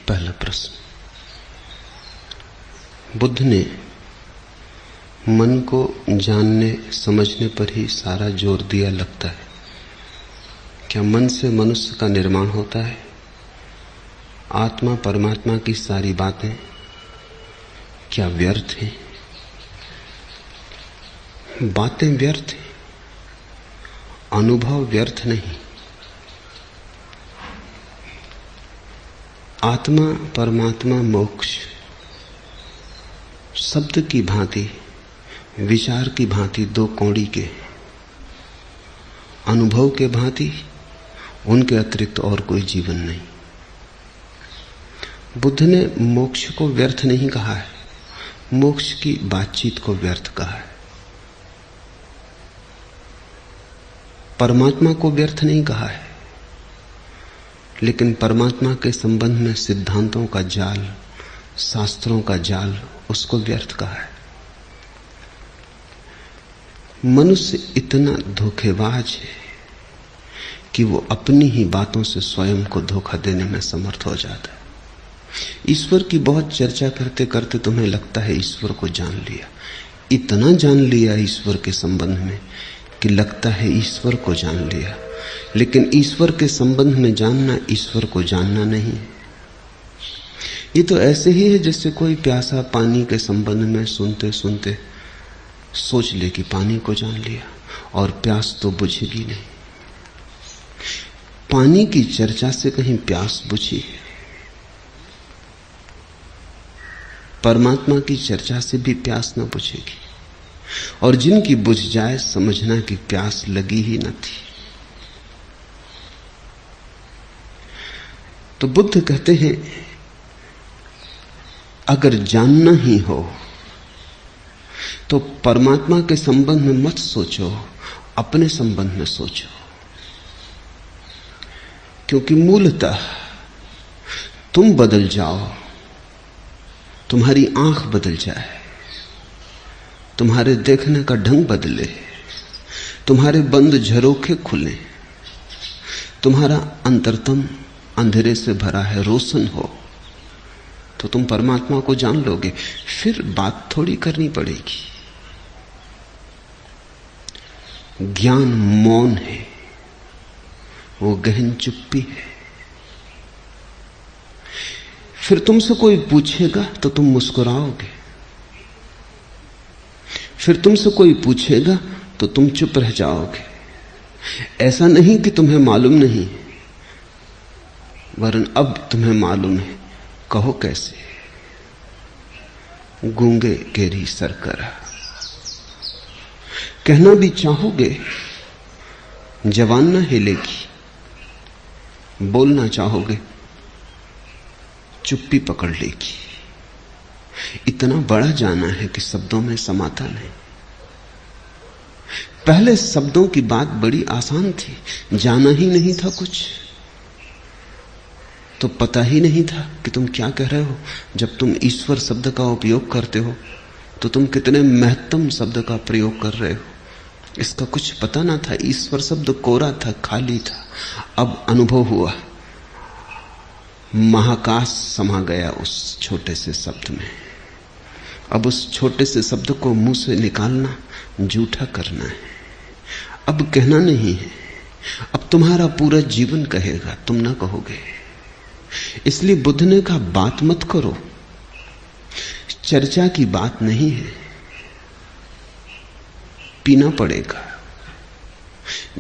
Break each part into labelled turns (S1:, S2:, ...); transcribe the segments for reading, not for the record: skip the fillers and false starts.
S1: पहला प्रश्न। बुद्ध ने मन को जानने समझने पर ही सारा जोर दिया लगता है। क्या मन से मनुष्य का निर्माण होता है? आत्मा परमात्मा की सारी बातें क्या व्यर्थ हैं? बातें व्यर्थ हैं, अनुभव व्यर्थ नहीं। आत्मा परमात्मा मोक्ष शब्द की भांति, विचार की भांति दो कौड़ी के, अनुभव के भांति उनके अतिरिक्त और कोई जीवन नहीं। बुद्ध ने मोक्ष को व्यर्थ नहीं कहा है, मोक्ष की बातचीत को व्यर्थ कहा है। परमात्मा को व्यर्थ नहीं कहा है, लेकिन परमात्मा के संबंध में सिद्धांतों का जाल, शास्त्रों का जाल, उसको व्यर्थ कहा है। मनुष्य इतना धोखेबाज है कि वो अपनी ही बातों से स्वयं को धोखा देने में समर्थ हो जाता है। ईश्वर की बहुत चर्चा करते करते तुम्हें लगता है ईश्वर को जान लिया, इतना जान लिया ईश्वर के संबंध में कि लगता है ईश्वर को जान लिया, लेकिन ईश्वर के संबंध में जानना ईश्वर को जानना नहीं है। ये तो ऐसे ही है जैसे कोई प्यासा पानी के संबंध में सुनते सुनते सोच ले कि पानी को जान लिया, और प्यास तो बुझेगी नहीं। पानी की चर्चा से कहीं प्यास बुझी है? परमात्मा की चर्चा से भी प्यास न बुझेगी, और जिनकी बुझ जाए समझना कि प्यास लगी ही न थी। तो बुद्ध कहते हैं अगर जानना ही हो तो परमात्मा के संबंध में मत सोचो, अपने संबंध में सोचो। क्योंकि मूलतः तुम बदल जाओ, तुम्हारी आंख बदल जाए, तुम्हारे देखने का ढंग बदले, तुम्हारे बंद झरोखे खुले, तुम्हारा अंतरतम अंधेरे से भरा है, रोशन हो, तो तुम परमात्मा को जान लोगे। फिर बात थोड़ी करनी पड़ेगी। ज्ञान मौन है, वो गहन चुप्पी है। फिर तुमसे कोई पूछेगा तो तुम मुस्कुराओगे, फिर तुमसे कोई पूछेगा तो तुम चुप रह जाओगे। ऐसा नहीं कि तुम्हें मालूम नहीं, वरन अब तुम्हें मालूम है। कहो कैसे? गूंगे केरी सरकरा। कहना भी चाहोगे, जबान न हिलेगी। बोलना चाहोगे, चुप्पी पकड़ लेगी। इतना बड़ा जाना है कि शब्दों में समाता नहीं। पहले शब्दों की बात बड़ी आसान थी, जाना ही नहीं था कुछ, तो पता ही नहीं था कि तुम क्या कह रहे हो। जब तुम ईश्वर शब्द का उपयोग करते हो तो तुम कितने महत्तम शब्द का प्रयोग कर रहे हो, इसका कुछ पता ना था। ईश्वर शब्द कोरा था, खाली था। अब अनुभव हुआ, महाकाश समा गया उस छोटे से शब्द में। अब उस छोटे से शब्द को मुंह से निकालना जूठा करना है। अब कहना नहीं है, अब तुम्हारा पूरा जीवन कहेगा, तुम ना कहोगे। इसलिए बुद्ध ने कहा बात मत करो, चर्चा की बात नहीं है। पीना पड़ेगा,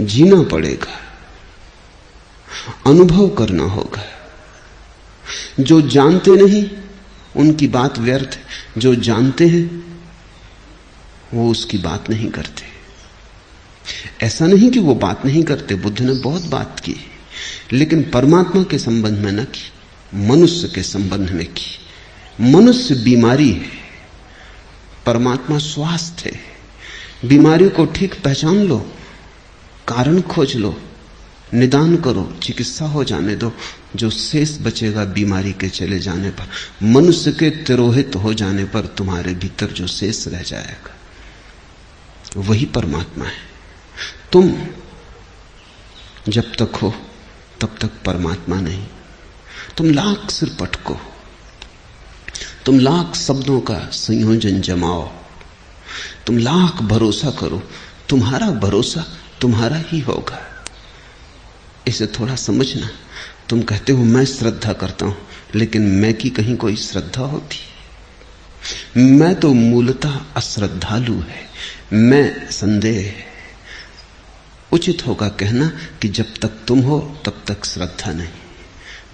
S1: जीना पड़ेगा, अनुभव करना होगा। जो जानते नहीं उनकी बात व्यर्थ है, जो जानते हैं वो उसकी बात नहीं करते। ऐसा नहीं कि वो बात नहीं करते, बुद्ध ने बहुत बात की, लेकिन परमात्मा के संबंध में न की, मनुष्य के संबंध में की। मनुष्य बीमारी है, परमात्मा स्वास्थ्य है। बीमारी को ठीक पहचान लो, कारण खोज लो, निदान करो, चिकित्सा हो जाने दो। जो शेष बचेगा बीमारी के चले जाने पर, मनुष्य के तिरोहित हो जाने पर, तुम्हारे भीतर जो शेष रह जाएगा वही परमात्मा है। तुम जब तक हो तब तक परमात्मा नहीं। तुम लाख सिर पटको, तुम लाख शब्दों का संयोजन जमाओ, तुम लाख भरोसा करो, तुम्हारा भरोसा तुम्हारा ही होगा। इसे थोड़ा समझना। तुम कहते हो मैं श्रद्धा करता हूं, लेकिन मैं की कहीं कोई श्रद्धा होती? मैं तो मूलतः अश्रद्धालु है, मैं संदेह है। उचित होगा कहना कि जब तक तुम हो तब तक श्रद्धा नहीं,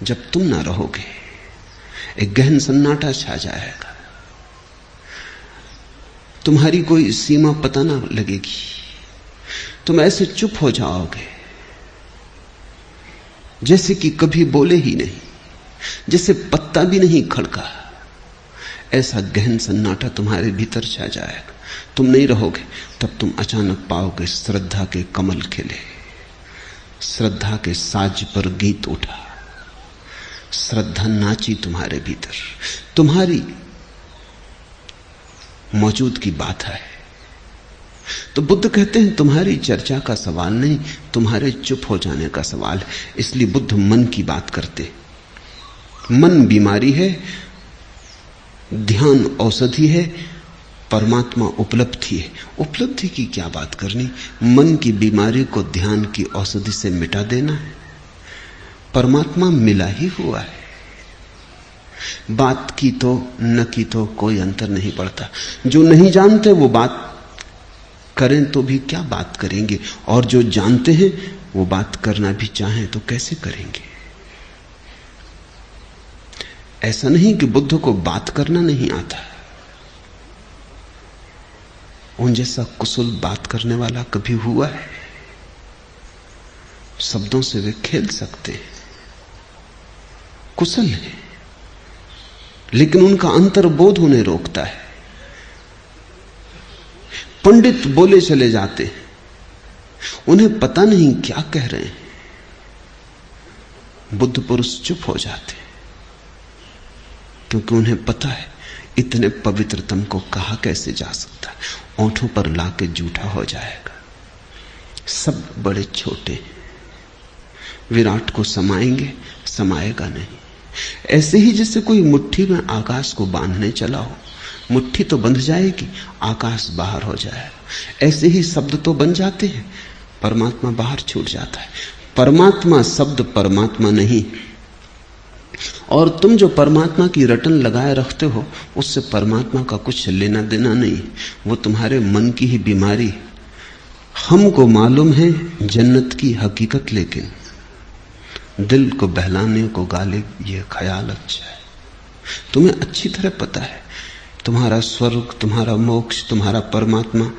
S1: जब तुम ना रहोगे एक गहन सन्नाटा छा जाएगा, तुम्हारी कोई सीमा पता ना लगेगी, तुम ऐसे चुप हो जाओगे जैसे कि कभी बोले ही नहीं, जैसे पत्ता भी नहीं खड़का। ऐसा गहन सन्नाटा तुम्हारे भीतर छा जाएगा, तुम नहीं रहोगे। तब तुम अचानक पाओगे श्रद्धा के कमल खिले, श्रद्धा के साज पर गीत उठा, श्रद्धा नाची तुम्हारे भीतर। तुम्हारी मौजूद की बात है। तो बुद्ध कहते हैं तुम्हारी चर्चा का सवाल नहीं, तुम्हारे चुप हो जाने का सवाल है। इसलिए बुद्ध मन की बात करते। मन बीमारी है, ध्यान औषधि है, परमात्मा उपलब्धि है। उपलब्धि की क्या बात करनी, मन की बीमारी को ध्यान की औषधि से मिटा देना है। परमात्मा मिला ही हुआ है, बात की तो न की तो कोई अंतर नहीं पड़ता। जो नहीं जानते वो बात करें तो भी क्या बात करेंगे, और जो जानते हैं वो बात करना भी चाहें तो कैसे करेंगे। ऐसा नहीं कि बुद्ध को बात करना नहीं आता, उन जैसा कुशल बात करने वाला कभी हुआ है? शब्दों से वे खेल सकते हैं, कुशल है, लेकिन उनका अंतर्बोध उन्हें रोकता है। पंडित बोले चले जाते, उन्हें पता नहीं क्या कह रहे हैं। बुद्ध पुरुष चुप हो जाते, क्योंकि उन्हें पता है इतने पवित्रतम को कहा कैसे जा सकता है, ओंठों पर लाके जूठा हो जाएगा। सब बड़े छोटे, विराट को समाएंगे, समाएगा नहीं। ऐसे ही जैसे कोई मुट्ठी में आकाश को बांधने चला हो, मुट्ठी तो बंध जाएगी, आकाश बाहर हो जाएगा। ऐसे ही शब्द तो बन जाते हैं, परमात्मा बाहर छूट जाता है। परमात्मा शब्द परमात्मा नहीं, और तुम जो परमात्मा की रटन लगाए रखते हो उससे परमात्मा का कुछ लेना देना नहीं, वो तुम्हारे मन की ही बीमारी। हमको मालूम है जन्नत की हकीकत, लेकिन दिल को बहलाने को गालिब ये ख्याल अच्छा है। तुम्हें अच्छी तरह पता है तुम्हारा स्वर्ग, तुम्हारा मोक्ष, तुम्हारा परमात्मा,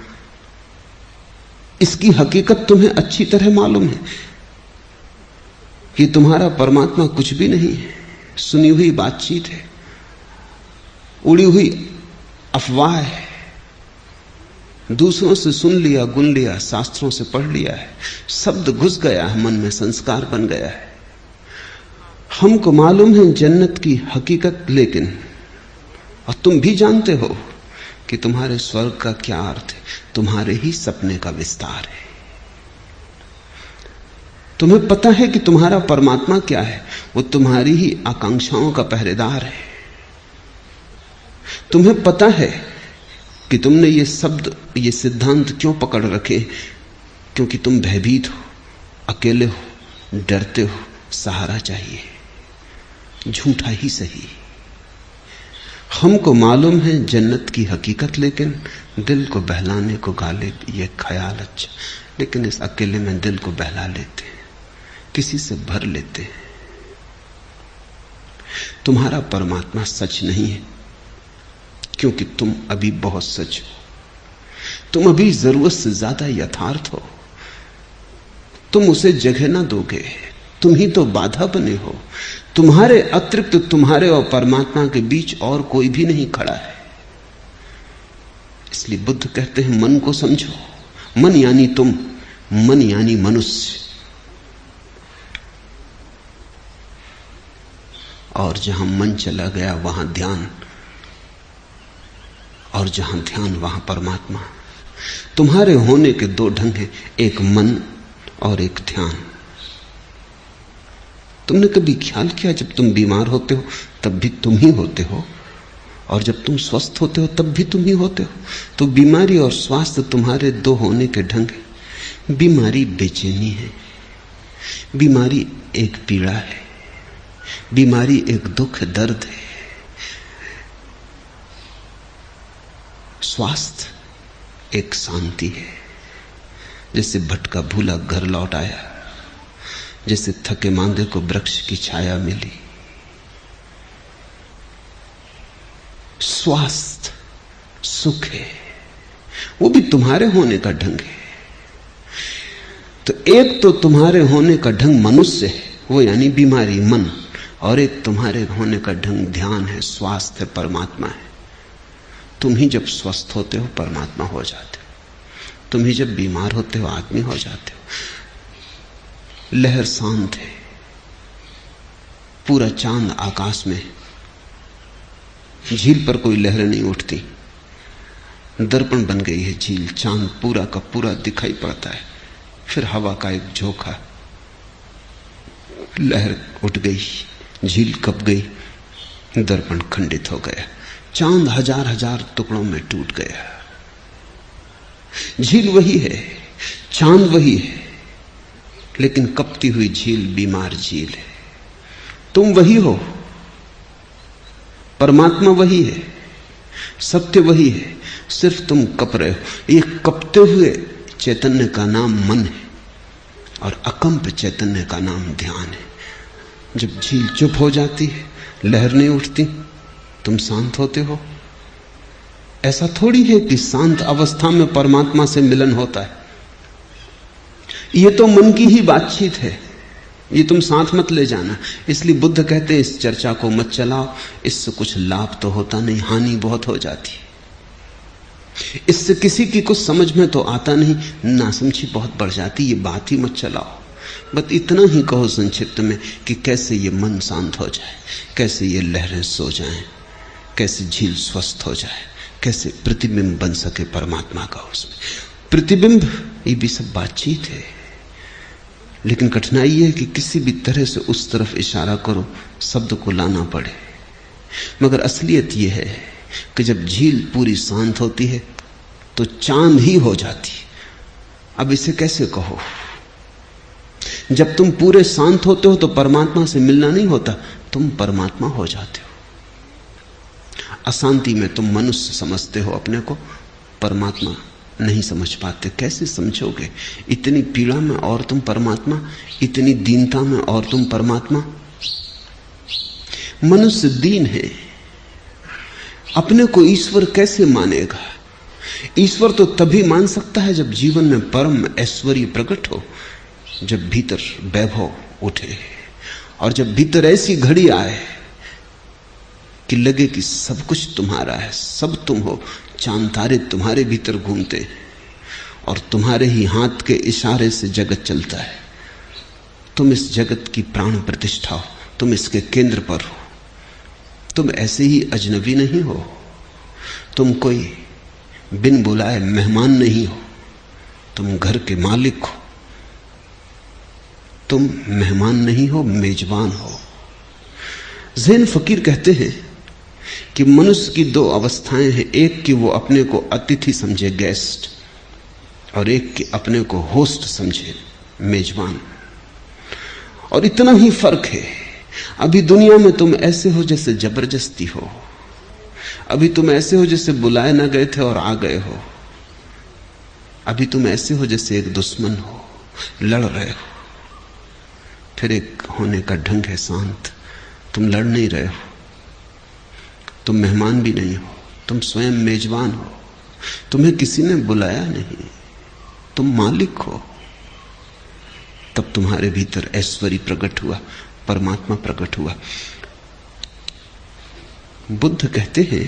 S1: इसकी हकीकत तुम्हें अच्छी तरह मालूम है कि तुम्हारा परमात्मा कुछ भी नहीं है, सुनी हुई बातचीत है, उड़ी हुई अफवाह है, दूसरों से सुन लिया, गुन लिया, शास्त्रों से पढ़ लिया है, शब्द घुस गया है मन में, संस्कार बन गया है। हमको मालूम है जन्नत की हकीकत, लेकिन और तुम भी जानते हो कि तुम्हारे स्वर्ग का क्या अर्थ है, तुम्हारे ही सपने का विस्तार है। तुम्हें पता है कि तुम्हारा परमात्मा क्या है, वो तुम्हारी ही आकांक्षाओं का पहरेदार है। तुम्हें पता है कि तुमने ये शब्द, ये सिद्धांत क्यों पकड़ रखे, क्योंकि तुम भयभीत हो, अकेले हो, डरते हो, सहारा चाहिए। झूठा ही सही। हमको मालूम है जन्नत की हकीकत, लेकिन दिल को बहलाने को गालिब ये ख्याल अच्छा। लेकिन इस अकेले में दिल को बहला लेते हैं, किसी से भर लेते हैं। तुम्हारा परमात्मा सच नहीं है, क्योंकि तुम अभी बहुत सच हो, तुम अभी जरूरत से ज्यादा यथार्थ हो। तुम उसे जगह ना दोगे, तुम ही तो बाधा बने हो। तुम्हारे अतिरिक्त तुम्हारे और परमात्मा के बीच और कोई भी नहीं खड़ा है। इसलिए बुद्ध कहते हैं मन को समझो। मन यानी तुम, मन यानी मनुष्य। और जहां मन चला गया वहां ध्यान, और जहां ध्यान वहां परमात्मा। तुम्हारे होने के दो ढंग हैं, एक मन और एक ध्यान। तुमने कभी ख्याल किया जब तुम बीमार होते हो तब भी तुम ही होते हो, और जब तुम स्वस्थ होते हो तब भी तुम ही होते हो? तो बीमारी और स्वास्थ्य तुम्हारे दो होने के ढंग हैं। बीमारी बेचैनी है, बीमारी एक पीड़ा है, बीमारी एक दुख दर्द है। स्वास्थ्य एक शांति है, जैसे भटका भूला घर लौट आया, जैसे थके मांदे को वृक्ष की छाया मिली। स्वास्थ्य सुख है, वो भी तुम्हारे होने का ढंग है। तो एक तो तुम्हारे होने का ढंग मनुष्य है, वो यानी बीमारी मन, और एक तुम्हारे होने का ढंग ध्यान है, स्वास्थ्य है, परमात्मा है। तुम ही जब स्वस्थ होते हो परमात्मा हो जाते हो, तुम ही जब बीमार होते हो आदमी हो जाते हो। लहर शांत है, पूरा चांद आकाश में, झील पर कोई लहर नहीं उठती, दर्पण बन गई है झील, चांद पूरा का पूरा दिखाई पड़ता है। फिर हवा का एक झोंका, लहर उठ गई, झील कप गई, दर्पण खंडित हो गया, चांद हजार हजार टुकड़ों में टूट गया। झील वही है, चांद वही है, लेकिन कपती हुई झील बीमार झील है। तुम वही हो, परमात्मा वही है, सत्य वही है, सिर्फ तुम कप रहे हो। ये कपते हुए चैतन्य का नाम मन है, और अकंप चैतन्य का नाम ध्यान है। जब झील चुप हो जाती है, लहर नहीं उठती, तुम शांत होते हो। ऐसा थोड़ी है कि शांत अवस्था में परमात्मा से मिलन होता है, ये तो मन की ही बातचीत है, ये तुम साथ मत ले जाना। इसलिए बुद्ध कहते हैं इस चर्चा को मत चलाओ, इससे कुछ लाभ तो होता नहीं, हानि बहुत हो जाती है। इससे किसी की कुछ समझ में तो आता नहीं, नासमझी बहुत बढ़ जाती, ये बात ही मत चलाओ। बस इतना ही कहो संक्षिप्त में कि कैसे ये मन शांत हो जाए, कैसे ये लहरें सो जाएं, कैसे झील स्वस्थ हो जाए, कैसे प्रतिबिंब बन सके परमात्मा का उसमें। प्रतिबिंब ये भी सब बातचीत है, लेकिन कठिनाई है कि किसी भी तरह से उस तरफ इशारा करो, शब्द को लाना पड़े। मगर असलियत यह है कि जब झील पूरी शांत होती है तो चांद ही हो जाती है। अब इसे कैसे कहो? जब तुम पूरे शांत होते हो तो परमात्मा से मिलना नहीं होता, तुम परमात्मा हो जाते हो। अशांति में तुम मनुष्य समझते हो अपने को, परमात्मा नहीं समझ पाते। कैसे समझोगे? इतनी पीड़ा में और तुम परमात्मा, इतनी दीनता में और तुम परमात्मा। मनुष्य दीन है, अपने को ईश्वर कैसे मानेगा? ईश्वर तो तभी मान सकता है जब जीवन में परम ऐश्वर्य प्रकट हो, जब भीतर वैभव उठे, और जब भीतर ऐसी घड़ी आए कि लगे कि सब कुछ तुम्हारा है, सब तुम हो। चांद तारे तुम्हारे भीतर घूमते हैं और तुम्हारे ही हाथ के इशारे से जगत चलता है। तुम इस जगत की प्राण प्रतिष्ठा हो, तुम इसके केंद्र पर हो। तुम ऐसे ही अजनबी नहीं हो, तुम कोई बिन बुलाए मेहमान नहीं हो, तुम घर के मालिक हो। तुम मेहमान नहीं हो, मेजबान हो। ज़ैन फकीर कहते हैं कि मनुष्य की दो अवस्थाएं हैं, एक कि वो अपने को अतिथि समझे, गेस्ट, और एक कि अपने को होस्ट समझे, मेजबान। और इतना ही फर्क है। अभी दुनिया में तुम ऐसे हो जैसे जबरदस्ती हो, अभी तुम ऐसे हो जैसे बुलाए ना गए थे और आ गए हो, अभी तुम ऐसे हो जैसे एक दुश्मन हो, लड़ रहे हो। फिर एक होने का ढंग है शांत, तुम लड़ नहीं रहे हो, तुम मेहमान भी नहीं हो, तुम स्वयं मेजबान हो। तुम्हें किसी ने बुलाया नहीं, तुम मालिक हो। तब तुम्हारे भीतर ऐश्वर्य प्रकट हुआ, परमात्मा प्रकट हुआ। बुद्ध कहते हैं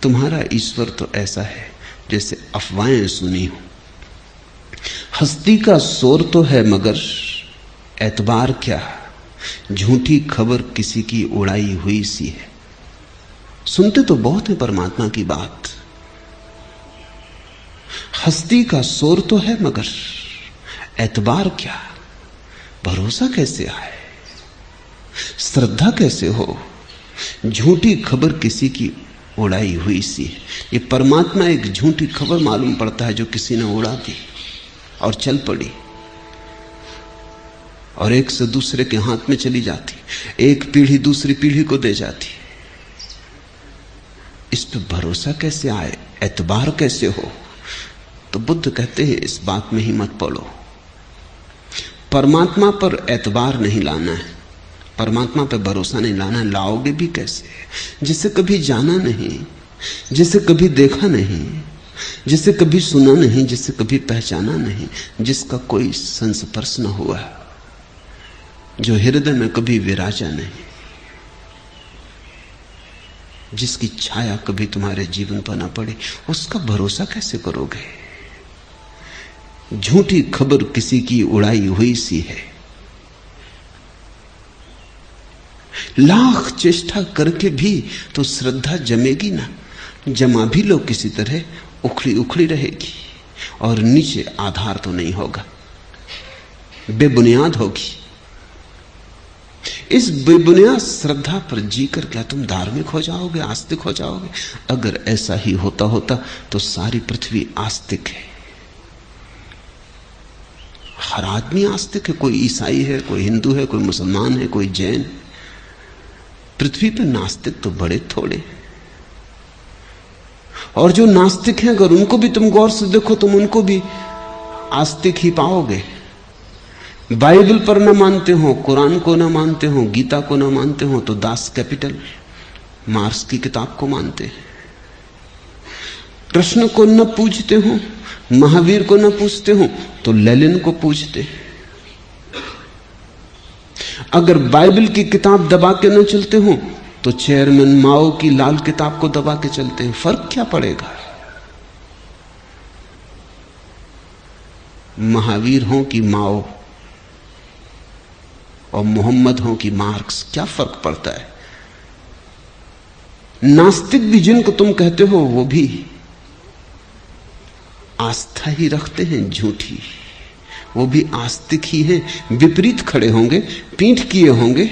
S1: तुम्हारा ईश्वर तो ऐसा है जैसे अफवाहें सुनी हो। हस्ती का शोर तो है मगर एतबार क्या, झूठी खबर किसी की उड़ाई हुई सी है। सुनते तो बहुत है परमात्मा की बात, हस्ती का शोर तो है मगर एतबार क्या, भरोसा कैसे आए? श्रद्धा कैसे हो? झूठी खबर किसी की उड़ाई हुई सी है। ये परमात्मा एक झूठी खबर मालूम पड़ता है जो किसी ने उड़ा दी और चल पड़ी और एक से दूसरे के हाथ में चली जाती, एक पीढ़ी दूसरी पीढ़ी को दे जाती। इस पे भरोसा कैसे आए, एतबार कैसे हो? तो बुद्ध कहते हैं इस बात में ही मत पड़ो। परमात्मा पर एतबार नहीं लाना है, परमात्मा पर भरोसा नहीं लाना है। लाओगे भी कैसे? जिसे कभी जाना नहीं, जिसे कभी देखा नहीं, जिसे कभी सुना नहीं, जिसे कभी पहचाना नहीं, जिसका कोई संस्पर्श न हुआ, जो हृदय में कभी विराजा नहीं, जिसकी छाया कभी तुम्हारे जीवन पर न पड़े, उसका भरोसा कैसे करोगे? झूठी खबर किसी की उड़ाई हुई सी है। लाख चेष्टा करके भी तो श्रद्धा जमेगी ना। जमा भी लो किसी तरह, उखड़ी उखड़ी रहेगी और नीचे आधार तो नहीं होगा, बेबुनियाद होगी। इस बेबुनियाद श्रद्धा पर जीकर क्या तुम धार्मिक हो जाओगे, आस्तिक हो जाओगे? अगर ऐसा ही होता होता तो सारी पृथ्वी आस्तिक है। हर आदमी आस्तिक है, कोई ईसाई है, कोई हिंदू है, कोई मुसलमान है, कोई जैन। पृथ्वी पर नास्तिक तो बड़े थोड़े। और जो नास्तिक हैं, अगर उनको भी तुम गौर से देखो, तुम उनको भी आस्तिक ही पाओगे। बाइबल पर न मानते हो, कुरान को न मानते हो, गीता को न मानते हो, तो दास कैपिटल मार्क्स की किताब को मानते हैं। कृष्ण को न पूजते हो, महावीर को न पूजते हो, तो लेनिन को पूजते हैं। अगर बाइबल की किताब दबा के न चलते हो, तो चेयरमैन माओ की लाल किताब को दबा के चलते हैं। फर्क क्या पड़ेगा? महावीर हो कि माओ और मोहम्मद हो कि मार्क्स, क्या फर्क पड़ता है? नास्तिक भी जिनको तुम कहते हो, वो भी आस्था ही रखते हैं झूठी, वो भी आस्तिक ही हैं। विपरीत खड़े होंगे, पीठ किए होंगे,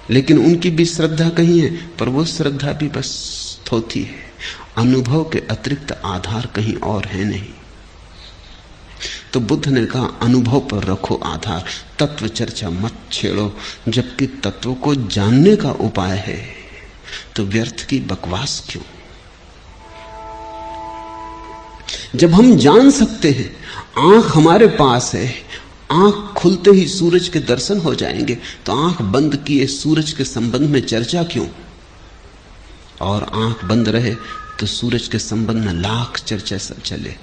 S1: लेकिन उनकी भी श्रद्धा कहीं है, पर वो श्रद्धा भी बस थोथी है। अनुभव के अतिरिक्त आधार कहीं और है नहीं। तो बुद्ध ने कहा अनुभव पर रखो आधार, तत्व चर्चा मत छेड़ो। जबकि तत्व को जानने का उपाय है तो व्यर्थ की बकवास क्यों? जब हम जान सकते हैं, आंख हमारे पास है, आंख खुलते ही सूरज के दर्शन हो जाएंगे, तो आंख बंद किए सूरज के संबंध में चर्चा क्यों? और आंख बंद रहे तो सूरज के संबंध में लाख चर्चा चले,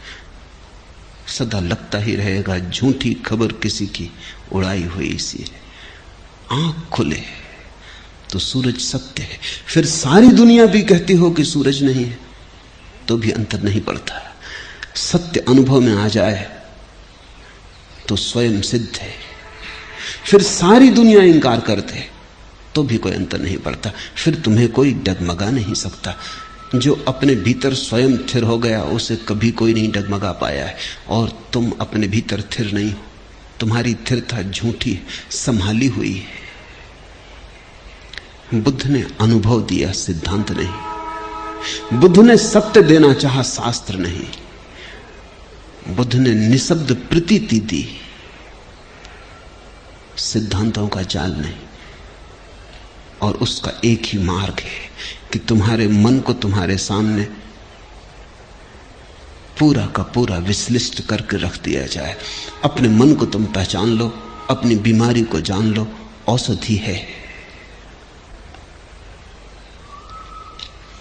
S1: सदा लगता ही रहेगा झूठी खबर किसी की उड़ाई हुई सी है। आंख खुले तो सूरज सत्य है। फिर सारी दुनिया भी कहती हो कि सूरज नहीं है, तो भी अंतर नहीं पड़ता। सत्य अनुभव में आ जाए तो स्वयं सिद्ध है। फिर सारी दुनिया इंकार करते तो भी कोई अंतर नहीं पड़ता। फिर तुम्हें कोई डगमगा नहीं सकता। जो अपने भीतर स्वयं स्थिर हो गया, उसे कभी कोई नहीं डगमगा पाया है। और तुम अपने भीतर स्थिर नहीं हो, तुम्हारी स्थिरता झूठी, संभाली हुई है। बुद्ध ने अनुभव दिया, सिद्धांत नहीं। बुद्ध ने सत्य देना चाहा, शास्त्र नहीं। बुद्ध ने निशब्द प्रतीति दी, सिद्धांतों का जाल नहीं। और उसका एक ही मार्ग है कि तुम्हारे मन को तुम्हारे सामने पूरा का पूरा विश्लिष्ट करके रख दिया जाए। अपने मन को तुम पहचान लो, अपनी बीमारी को जान लो, औषधि है।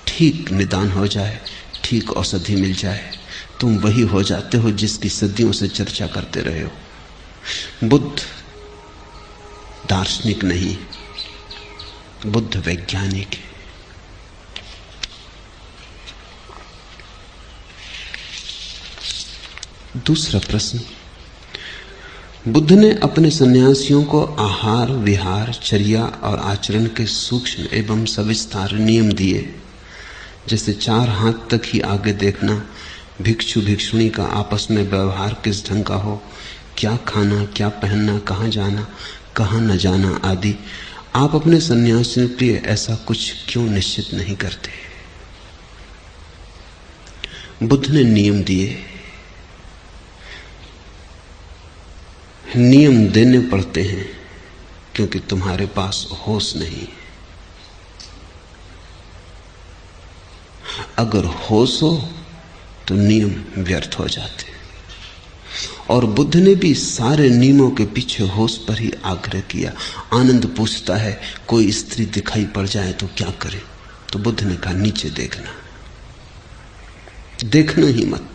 S1: ठीक निदान हो जाए, ठीक औषधि मिल जाए, तुम वही हो जाते हो जिसकी सदियों से चर्चा करते रहे हो। बुद्ध दार्शनिक नहीं, बुद्ध वैज्ञानिक है। दूसरा प्रश्न, बुद्ध ने अपने सन्यासियों को आहार, विहार, चर्या और आचरण के सूक्ष्म एवं सविस्तार नियम दिए, जैसे 4 हाथ तक ही आगे देखना, भिक्षु भिक्षुणी का आपस में व्यवहार किस ढंग का हो, क्या खाना, क्या पहनना, कहाँ जाना, कहाँ न जाना आदि। आप अपने सन्यासियों के लिए ऐसा कुछ क्यों निश्चित नहीं करते? बुद्ध ने नियम दिए, नियम देने पड़ते हैं क्योंकि तुम्हारे पास होश नहीं। अगर होश हो तो नियम व्यर्थ हो जाते। और बुद्ध ने भी सारे नियमों के पीछे होश पर ही आग्रह किया। आनंद पूछता है कोई स्त्री दिखाई पड़ जाए तो क्या करे? तो बुद्ध ने कहा नीचे देखना, देखना ही मत।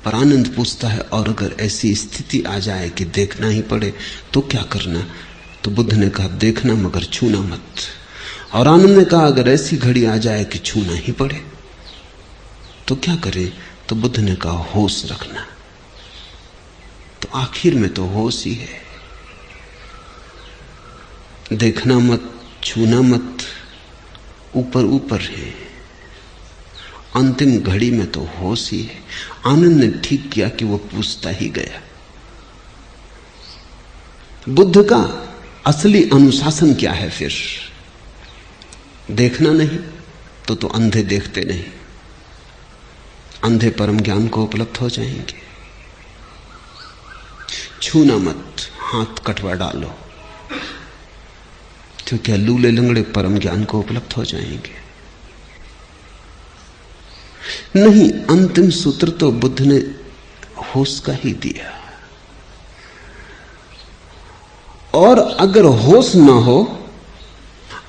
S1: पर आनंद पूछता है और अगर ऐसी स्थिति आ जाए कि देखना ही पड़े तो क्या करना? तो बुद्ध ने कहा देखना मगर छूना मत। और आनंद ने कहा अगर ऐसी घड़ी आ जाए कि छूना ही पड़े तो क्या करें? तो बुद्ध ने कहा होश रखना। तो आखिर में तो होश ही है। देखना मत, छूना मत, ऊपर ऊपर है। अंतिम घड़ी में तो होश ही है। आनंद ने ठीक किया कि वो पूछता ही गया। बुद्ध का असली अनुशासन क्या है फिर? देखना नहीं तो अंधे देखते नहीं, अंधे परम ज्ञान को उपलब्ध हो जाएंगे। छूना मत, हाथ कटवा डालो तो क्या लूले लंगड़े परम ज्ञान को उपलब्ध हो जाएंगे? नहीं, अंतिम सूत्र तो बुद्ध ने होश का ही दिया। और अगर होश ना हो,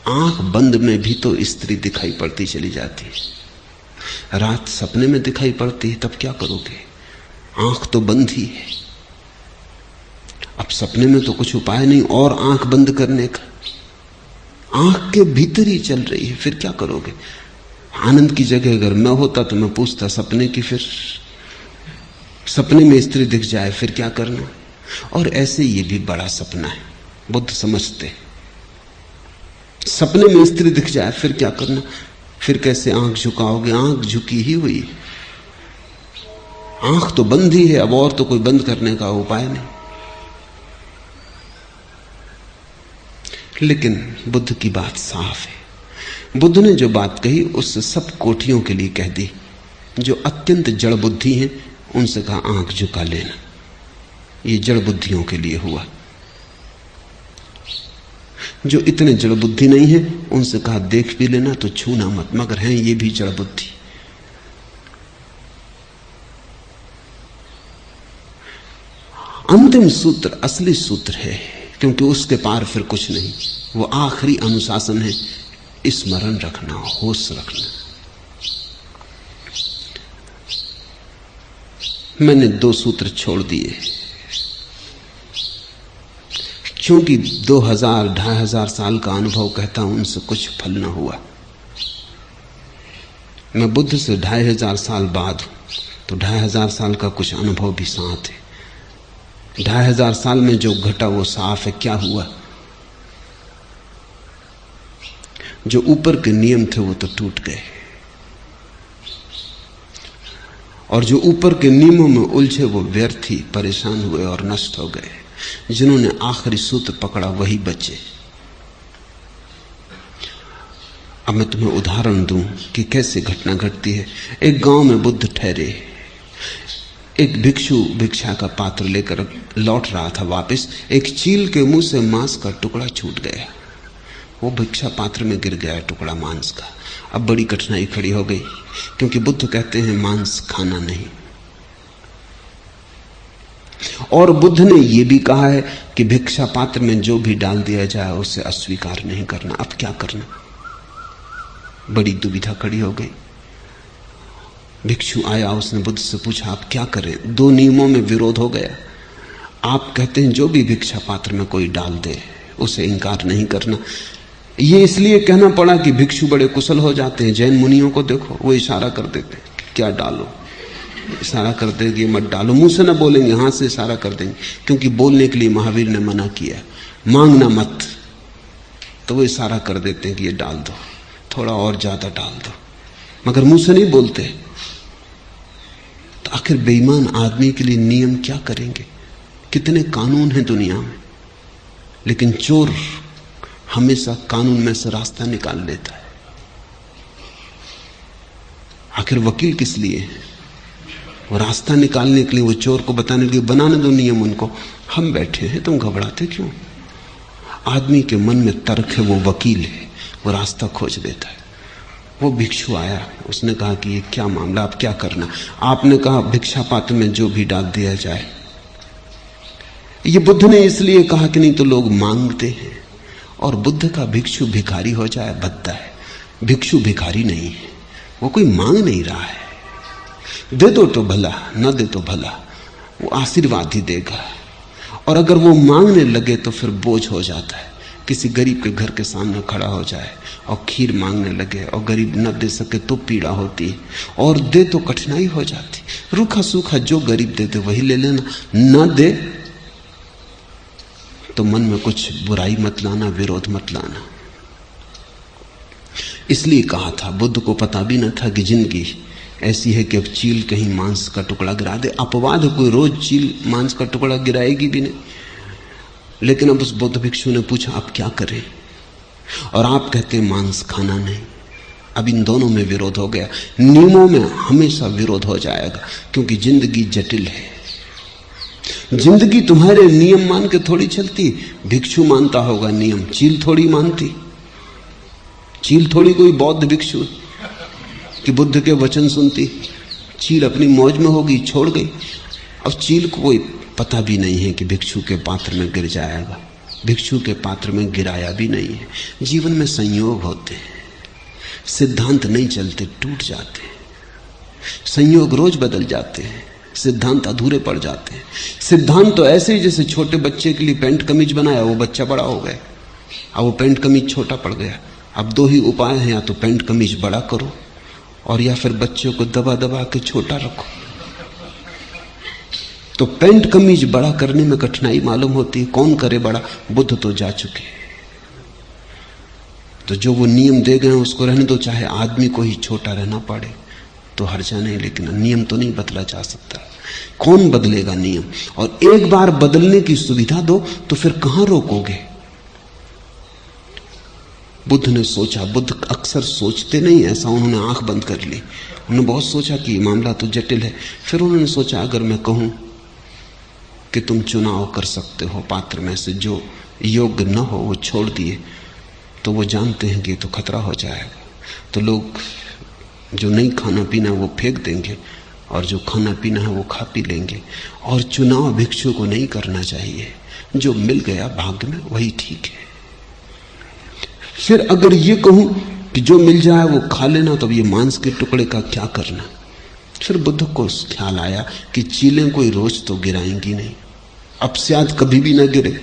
S1: आंख बंद में भी तो स्त्री दिखाई पड़ती चली जाती है। रात सपने में दिखाई पड़ती है, तब क्या करोगे? आंख तो बंद ही है। अब सपने में तो कुछ उपाय नहीं और आंख बंद करने का, आंख के भीतर ही चल रही है, फिर क्या करोगे? आनंद की जगह अगर मैं होता तो मैं पूछता सपने की, फिर सपने में स्त्री दिख जाए फिर क्या करना? और ऐसे ये भी बड़ा सपना है, बुद्ध समझते। सपने में स्त्री दिख जाए फिर क्या करना? फिर कैसे आंख झुकाओगे? आंख झुकी ही हुई, आंख तो बंद ही है, अब और तो कोई बंद करने का उपाय नहीं। लेकिन बुद्ध की बात साफ है। बुद्ध ने जो बात कही उससे सब कोठियों के लिए कह दी। जो अत्यंत जड़ बुद्धि हैं उनसे कहा आंख झुका लेना, ये जड़ बुद्धियों के लिए हुआ। जो इतने जड़ बुद्धि नहीं है उनसे कहा देख भी लेना तो छूना मत, मगर हैं ये भी जड़ बुद्धि। अंतिम सूत्र असली सूत्र है, क्योंकि उसके पार फिर कुछ नहीं। वो आखिरी अनुशासन है, स्मरण रखना, होश रखना। मैंने 2 सूत्र छोड़ दिए क्योंकि 2000-2500 साल का अनुभव कहता हूं उनसे कुछ फल न हुआ। मैं बुद्ध से 2500 साल बाद हूं, तो 2500 साल का कुछ अनुभव भी साथ है। 2500 साल में जो घटा वो साफ है। क्या हुआ? जो ऊपर के नियम थे वो तो टूट गए, और जो ऊपर के नियमों में उलझे वो व्यर्थ ही परेशान हुए और नष्ट हो गए। जिन्होंने आखिरी सूत्र पकड़ा वही बचे। अब मैं तुम्हें उदाहरण दूं कि कैसे घटना घटती है। एक गांव में बुद्ध ठहरे। एक भिक्षु भिक्षा का पात्र लेकर लौट रहा था वापस। एक चील के मुंह से मांस का टुकड़ा छूट गया। वो भिक्षा पात्र में गिर गया टुकड़ा मांस का। अब बड़ी कठिनाई खड़ी हो गई, क्योंकि बुद्ध कहते हैं मांस खाना नहीं। और बुद्ध ने यह भी कहा है कि भिक्षा पात्र में जो भी डाल दिया जाए उसे अस्वीकार नहीं करना। अब क्या करना? बड़ी दुविधा खड़ी हो गई। भिक्षु आया, उसने बुद्ध से पूछा आप क्या करें? 2 नियमों में विरोध हो गया। आप कहते हैं जो भी भिक्षा पात्र में कोई डाल दे उसे इंकार नहीं करना। ये इसलिए कहना पड़ा कि भिक्षु बड़े कुशल हो जाते हैं। जैन मुनियों को देखो, वो इशारा कर देते हैं क्या डालो, इशारा कर देंगे मत डालो। मुंह से ना बोलेंगे, हाथ से इशारा कर देंगे, क्योंकि बोलने के लिए महावीर ने मना किया, मांगना मत। तो वो इशारा कर देते हैं कि ये डाल दो, थोड़ा और ज्यादा डाल दो, मगर मुंह से नहीं बोलते। तो आखिर बेईमान आदमी के लिए नियम क्या करेंगे? कितने कानून हैं दुनिया में, लेकिन चोर हमेशा कानून में से रास्ता निकाल लेता है। आखिर वकील किस लिए है? वो रास्ता निकालने के लिए, वो चोर को बताने के लिए। बनाने दो नियम उनको, हम बैठे हैं, तुम घबराते क्यों? आदमी के मन में तर्क है, वो वकील है, वो रास्ता खोज देता है। वो भिक्षु आया, उसने कहा कि ये क्या मामला, आप क्या करना? आपने कहा भिक्षा पात्र में जो भी डाल दिया जाए। ये बुद्ध ने इसलिए कहा कि नहीं तो लोग मांगते हैं, और बुद्ध का भिक्षु भिखारी हो जाए बद्दा है। भिक्षु भिखारी नहीं है, वो कोई मांग नहीं रहा है। दे दो तो भला, न दे तो भला, वो आशीर्वाद ही देगा। और अगर वो मांगने लगे तो फिर बोझ हो जाता है। किसी गरीब के घर के सामने खड़ा हो जाए और खीर मांगने लगे और गरीब न दे सके तो पीड़ा होती है, और दे तो कठिनाई हो जाती। रूखा सूखा जो गरीब दे दे वही ले लेना, न दे तो मन में कुछ बुराई मत लाना, विरोध मत लाना। इसलिए कहा था, बुद्ध को पता भी न था कि जिंदगी ऐसी है कि अब चील कहीं मांस का टुकड़ा गिरा दे। अपवाद है, कोई रोज चील मांस का टुकड़ा गिराएगी भी नहीं। लेकिन अब उस बुद्ध भिक्षु ने पूछा, आप क्या करें? और आप कहते हैं मांस खाना नहीं। अब इन दोनों में विरोध हो गया। नियमों में हमेशा विरोध हो जाएगा, क्योंकि जिंदगी जटिल है। जिंदगी तुम्हारे नियम मान के थोड़ी चलती। भिक्षु मानता होगा नियम, चील थोड़ी मानती। चील थोड़ी कोई बौद्ध भिक्षु कि बुद्ध के वचन सुनती। चील अपनी मौज में होगी, छोड़ गई। अब चील को कोई पता भी नहीं है कि भिक्षु के पात्र में गिर जाएगा। भिक्षु के पात्र में गिराया भी नहीं है। जीवन में संयोग होते हैं, सिद्धांत नहीं चलते, टूट जाते हैं। संयोग रोज बदल जाते हैं, सिद्धांत अधूरे पड़ जाते हैं। सिद्धांत तो ऐसे ही जैसे छोटे बच्चे के लिए पैंट कमीज बनाया, वो बच्चा बड़ा हो गया, अब वो पैंट कमीज छोटा पड़ गया। अब दो ही उपाय हैं, या तो पैंट कमीज बड़ा करो और या फिर बच्चे को दबा दबा के छोटा रखो। तो पैंट कमीज बड़ा करने में कठिनाई मालूम होती है, कौन करे बड़ा? बुद्ध तो जा चुके। तो जो वो नियम दे गए उसको रहने दो, चाहे आदमी को ही छोटा रहना पड़े तो हर्जा नहीं, लेकिन नियम तो नहीं बदला जा सकता। कौन बदलेगा नियम? और एक बार बदलने की सुविधा दो तो फिर कहां रोकोगे? बुद्ध ने सोचा, बुद्ध अक्सर सोचते नहीं ऐसा, उन्होंने आंख बंद कर ली। उन्होंने बहुत सोचा कि मामला तो जटिल है। फिर उन्होंने सोचा, अगर मैं कहूं कि तुम चुनाव कर सकते हो पात्र में से, जो योग्य न हो वो छोड़ दिए, तो वो जानते हैं कि तो खतरा हो जाएगा। तो लोग जो नहीं खाना पीना वो फेंक देंगे, और जो खाना पीना है वो खा पी लेंगे। और चुनाव भिक्षु को नहीं करना चाहिए, जो मिल गया भाग्य में वही ठीक है। फिर अगर ये कहूं कि जो मिल जाए वो खा लेना, तो ये मांस के टुकड़े का क्या करना? फिर बुद्ध को ख्याल आया कि चीलें कोई रोज तो गिराएंगी नहीं, अब शायद कभी भी ना गिरे।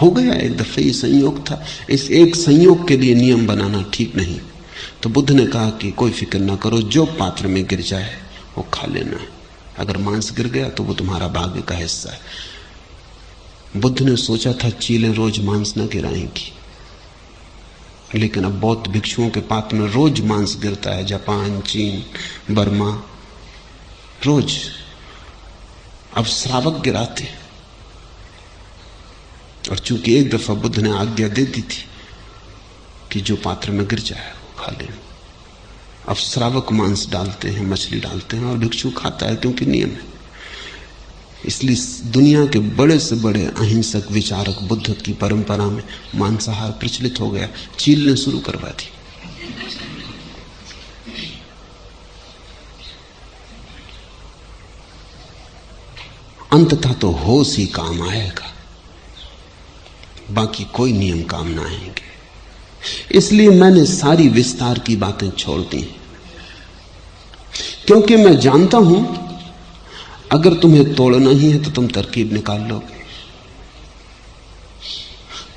S1: हो गया एक दफे, ये संयोग था। इस एक संयोग के लिए नियम बनाना ठीक नहीं। तो बुद्ध ने कहा कि कोई फिक्र ना करो, जो पात्र में गिर जाए वो खा लेना। अगर मांस गिर गया तो वो तुम्हारा भाग्य का हिस्सा है। बुद्ध ने सोचा था चीलें रोज मांस न गिराएंगी, लेकिन अब बौद्ध भिक्षुओं के पात्र में रोज मांस गिरता है। जापान, चीन, बर्मा, रोज। अब श्रावक गिराते। और चूंकि एक दफा बुद्ध ने आज्ञा दे दी थी कि जो पात्र में गिर जाए वो खा ले, अब श्रावक मांस डालते हैं, मछली डालते हैं, और भिक्षु खाता है, क्योंकि नियम है। इसलिए दुनिया के बड़े से बड़े अहिंसक विचारक बुद्ध की परंपरा में मांसाहार प्रचलित हो गया। चील ने शुरू करवा दी। अंततः तो होश ही काम आएगा, बाकी कोई नियम काम ना आएंगे। इसलिए मैंने सारी विस्तार की बातें छोड़ दी, क्योंकि मैं जानता हूं अगर तुम्हें तोड़ना ही है तो तुम तरकीब निकाल लोगे।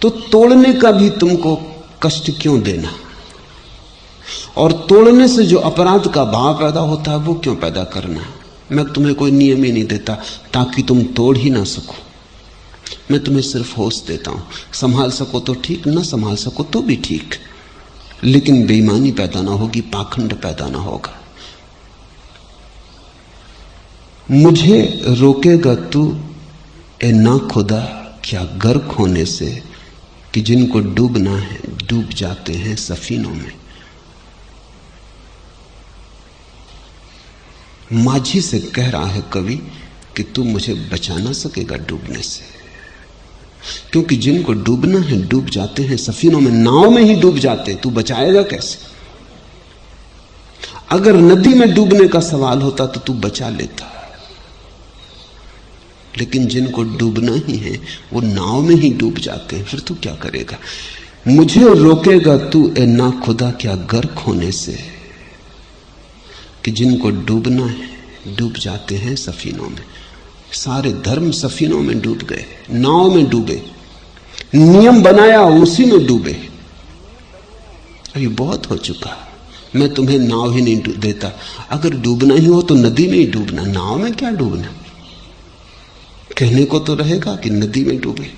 S1: तो तोड़ने का भी तुमको कष्ट क्यों देना? और तोड़ने से जो अपराध का भाव पैदा होता है वो क्यों पैदा करना? मैं तुम्हें कोई नियम ही नहीं देता ताकि तुम तोड़ ही ना सको। मैं तुम्हें सिर्फ होश देता हूं। संभाल सको तो ठीक, ना संभाल सको तो भी ठीक, लेकिन बेईमानी पैदा ना होगी, पाखंड पैदा ना होगा। मुझे रोकेगा तू ए ना खुदा क्या गर्क होने से कि जिनको डूबना है डूब जाते हैं सफीनों में। माझी से कह रहा है कवि कि तू मुझे बचा ना सकेगा डूबने से, क्योंकि जिनको डूबना है डूब जाते हैं सफीनों में, नाव में ही डूब जाते, तू बचाएगा कैसे? अगर नदी में डूबने का सवाल होता तो तू बचा लेता, लेकिन जिनको डूबना ही है वो नाव में ही डूब जाते हैं, फिर तू क्या करेगा? मुझे रोकेगा तू ए ना खुदा क्या गर्क होने से कि जिनको डूबना है डूब जाते हैं सफीनों में। सारे धर्म सफीनों में डूब गए, नाव में डूबे, नियम बनाया उसी में डूबे। अभी बहुत हो चुका, मैं तुम्हें नाव ही नहीं देता। अगर डूबना ही हो तो नदी में ही डूबना, नाव में क्या डूबना? कहने को तो रहेगा कि नदी में डूबे।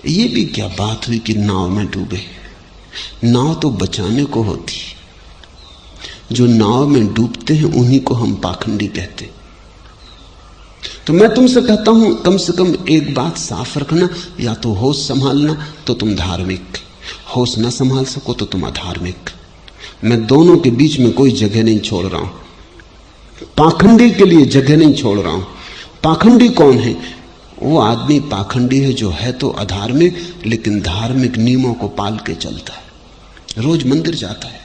S1: ये भी क्या बात हुई कि नाव में डूबे? नाव तो बचाने को होती, जो नाव में डूबते हैं उन्हीं को हम पाखंडी कहते। तो मैं तुमसे कहता हूं कम से कम एक बात साफ रखना, या तो होश संभालना तो तुम धार्मिक, होश ना संभाल सको तो तुम अधार्मिक। मैं दोनों के बीच में कोई जगह नहीं छोड़ रहा हूं, पाखंडी के लिए जगह नहीं छोड़ रहा हूं। पाखंडी कौन है? वो आदमी पाखंडी है जो है तो अधार्मिक लेकिन धार्मिक नियमों को पाल के चलता है, रोज मंदिर जाता है।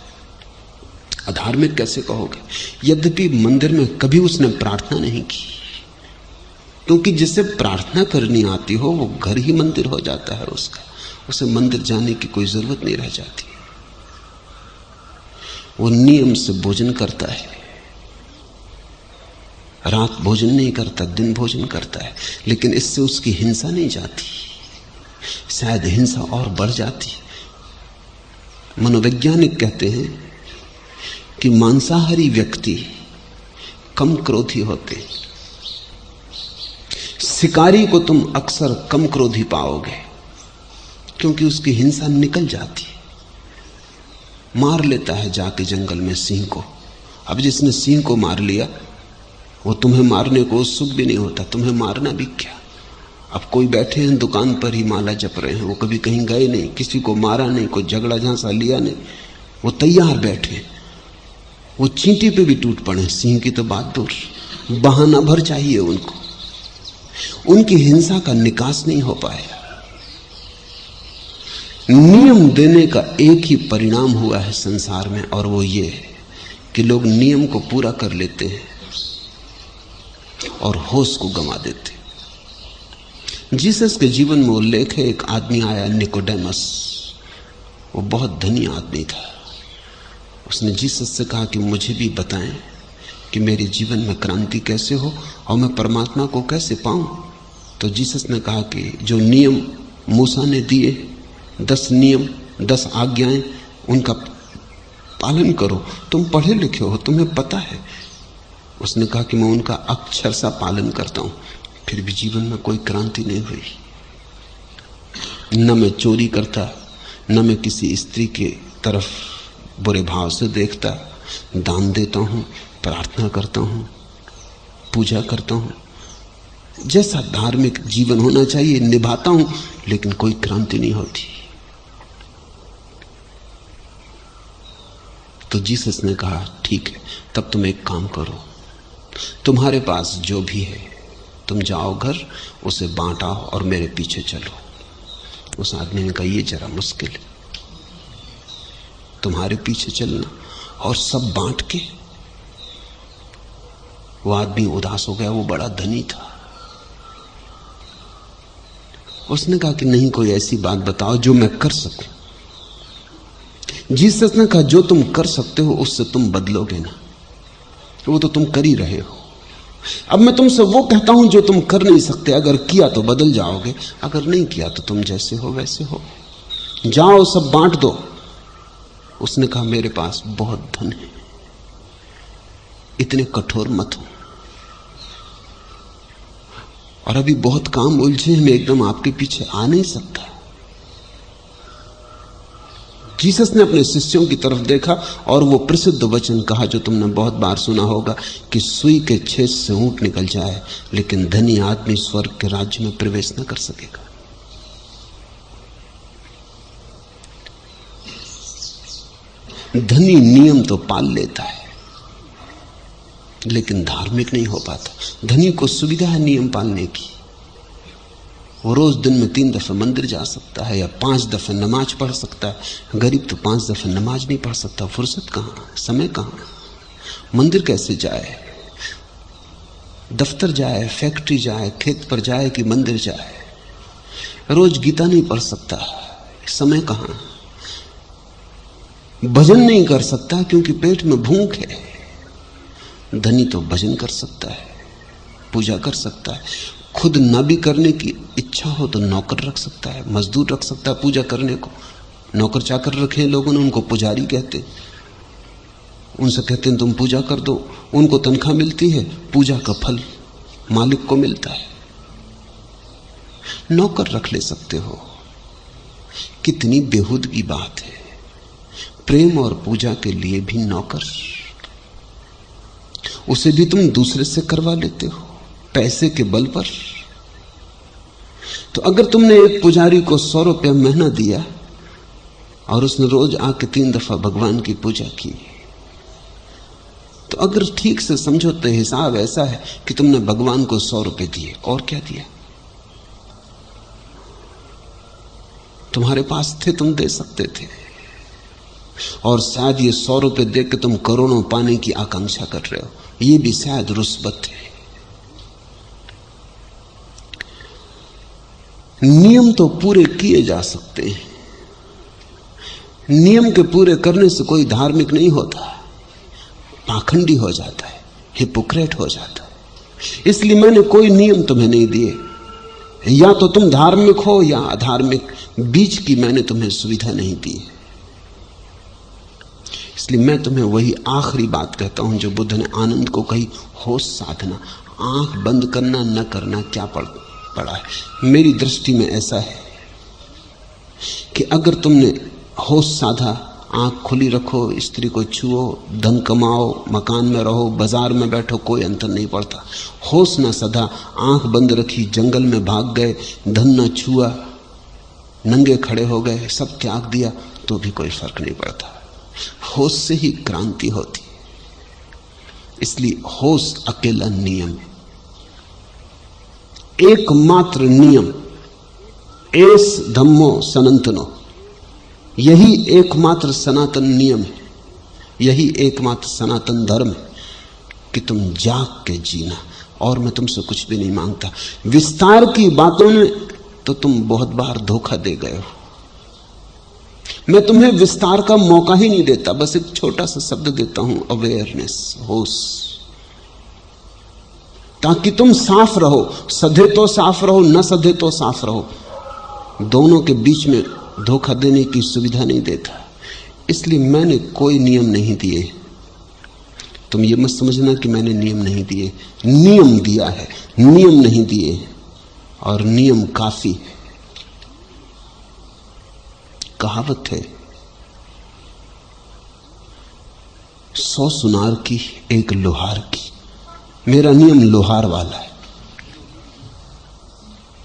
S1: अधार्मिक कैसे कहोगे? यद्यपि मंदिर में कभी उसने प्रार्थना नहीं की, क्योंकि जिसे प्रार्थना करनी आती हो वो घर ही मंदिर हो जाता है उसका, उसे मंदिर जाने की कोई जरूरत नहीं रह जाती। वो नियम से भोजन करता है, रात भोजन नहीं करता, दिन भोजन करता है, लेकिन इससे उसकी हिंसा नहीं जाती, शायद हिंसा और बढ़ जाती। मनोवैज्ञानिक कहते हैं कि मांसाहारी व्यक्ति कम क्रोधी होते, शिकारी को तुम अक्सर कम क्रोधी पाओगे, क्योंकि उसकी हिंसा निकल जाती है। मार लेता है जाके जंगल में सिंह को। अब जिसने सिंह को मार लिया वो तुम्हें मारने को उत्सुक भी नहीं होता, तुम्हें मारना भी क्या। अब कोई बैठे हैं दुकान पर ही माला जप रहे हैं, वो कभी कहीं गए नहीं, किसी को मारा नहीं, कोई झगड़ा झांसा लिया नहीं, वो तैयार बैठे, वो चींटी पे भी टूट पड़े। सिंह की तो बात दूर, बहाना भर चाहिए उनको, उनकी हिंसा का निकास नहीं हो पाया। नियम देने का एक ही परिणाम हुआ है संसार में, और वो ये है कि लोग नियम को पूरा कर लेते हैं और होश को गंवा देते। जीसस के जीवन में उल्लेख है, एक आदमी आया निकोडेमस, वो बहुत धनी आदमी था। उसने जीसस से कहा कि मुझे भी बताएं कि मेरे जीवन में क्रांति कैसे हो और मैं परमात्मा को कैसे पाऊं। तो जीसस ने कहा कि जो नियम मूसा ने दिए, 10 नियम 10 आज्ञाएं, उनका पालन करो। तुम पढ़े लिखे हो, तुम्हें पता है। उसने कहा कि मैं उनका अक्षर सा पालन करता हूं, फिर भी जीवन में कोई क्रांति नहीं हुई। न मैं चोरी करता, न मैं किसी स्त्री की तरफ बुरे भाव से देखता, दान देता हूं, प्रार्थना करता हूं, पूजा करता हूं, जैसा धार्मिक जीवन होना चाहिए निभाता हूं, लेकिन कोई क्रांति नहीं होती। तो जीसस ने कहा ठीक है, तब तुम एक काम करो, तुम्हारे पास जो भी है तुम जाओ घर, उसे बांटाओ और मेरे पीछे चलो। उस आदमी ने कहा ये जरा मुश्किल है, तुम्हारे पीछे चलना और सब बांट के। वो आदमी उदास हो गया, वो बड़ा धनी था। उसने कहा कि नहीं, कोई ऐसी बात बताओ जो मैं कर सकूं। जीसस ने कहा जो तुम कर सकते हो उससे तुम बदलोगे ना, वो तो तुम कर ही रहे हो। अब मैं तुमसे वो कहता हूं जो तुम कर नहीं सकते, अगर किया तो बदल जाओगे, अगर नहीं किया तो तुम जैसे हो वैसे हो। जाओ सब बांट दो। उसने कहा मेरे पास बहुत धन है, इतने कठोर मत हो, और अभी बहुत काम उलझे हैं, मैं एकदम आपके पीछे आ नहीं सकता। जीसस ने अपने शिष्यों की तरफ देखा और वो प्रसिद्ध वचन कहा जो तुमने बहुत बार सुना होगा कि सुई के छेद से ऊंट निकल जाए, लेकिन धनी आदमी स्वर्ग के राज्य में प्रवेश न कर सकेगा। धनी नियम तो पाल लेता है लेकिन धार्मिक नहीं हो पाता। धनी को सुविधा है नियम पालने की, वो रोज दिन में 3 दफे मंदिर जा सकता है या 5 दफे नमाज पढ़ सकता है। गरीब तो 5 दफे नमाज नहीं पढ़ सकता। फुर्सत कहाँ, समय कहाँ, मंदिर कैसे जाए, दफ्तर जाए, फैक्ट्री जाए, खेत पर जाए कि मंदिर जाए। रोज गीता नहीं पढ़ सकता, समय कहाँ। भजन नहीं कर सकता क्योंकि पेट में भूख है। धनी तो भजन कर सकता है, पूजा कर सकता है। खुद न भी करने की इच्छा हो तो नौकर रख सकता है, मजदूर रख सकता है पूजा करने को। नौकर चाकर रखे लोगों ने, उनको पुजारी कहते। उनसे कहते हैं तुम पूजा कर दो, उनको तनख्वाह मिलती है, पूजा का फल मालिक को मिलता है। नौकर रख ले सकते हो। कितनी बेहूदगी बात है। प्रेम और पूजा के लिए भी नौकर, उसे भी तुम दूसरे से करवा लेते हो पैसे के बल पर। तो अगर तुमने एक पुजारी को 100 रुपया महीना दिया और उसने रोज आके 3 दफा भगवान की पूजा की, तो अगर ठीक से समझो तो हिसाब ऐसा है कि तुमने भगवान को 100 रुपए दिए। और क्या दिया? तुम्हारे पास थे, तुम दे सकते थे। और शायद ये 100 रुपए दे के तुम करोड़ों पाने की आकांक्षा कर रहे हो, ये भी शायद रुस्बत है। नियम तो पूरे किए जा सकते हैं। नियम के पूरे करने से कोई धार्मिक नहीं होता, पाखंडी हो जाता है, हिपोक्रेट हो जाता है। इसलिए मैंने कोई नियम तुम्हें नहीं दिए। या तो तुम धार्मिक हो या अधार्मिक, बीच की मैंने तुम्हें सुविधा नहीं दी है। इसलिए मैं तुम्हें वही आखिरी बात कहता हूं जो बुद्ध ने आनंद को कही, होश साधना। आंख बंद करना न करना क्या पड़ा है। मेरी दृष्टि में ऐसा है कि अगर तुमने होश साधा, आंख खुली रखो, स्त्री को छुओ, धन कमाओ, मकान में रहो, बाजार में बैठो, कोई अंतर नहीं पड़ता। होश ना सधा, आंख बंद रखी, जंगल में भाग गए, धन ना छुआ, नंगे खड़े हो गए, सब त्याग दिया, तो भी कोई फर्क नहीं पड़ता। होश से ही क्रांति होती। इसलिए होश अकेला नियम है, एकमात्र नियम। एस धम्मो सनातनो, यही एकमात्र सनातन नियम है, यही एकमात्र सनातन धर्म है कि तुम जाग के जीना। और मैं तुमसे कुछ भी नहीं मांगता। विस्तार की बातों में तो तुम बहुत बार धोखा दे गए हो। मैं तुम्हें विस्तार का मौका ही नहीं देता, बस एक छोटा सा शब्द देता हूं, अवेयरनेस, होश, ताकि तुम साफ रहो। सधे तो साफ रहो, न सधे तो साफ रहो। दोनों के बीच में धोखा देने की सुविधा नहीं देता। इसलिए मैंने कोई नियम नहीं दिए। तुम ये मत समझना कि मैंने नियम नहीं दिए। नियम दिया है, नियम नहीं दिए, और नियम काफी है। कहावत है, 100 सुनार की एक लोहार की। मेरा नियम लोहार वाला है।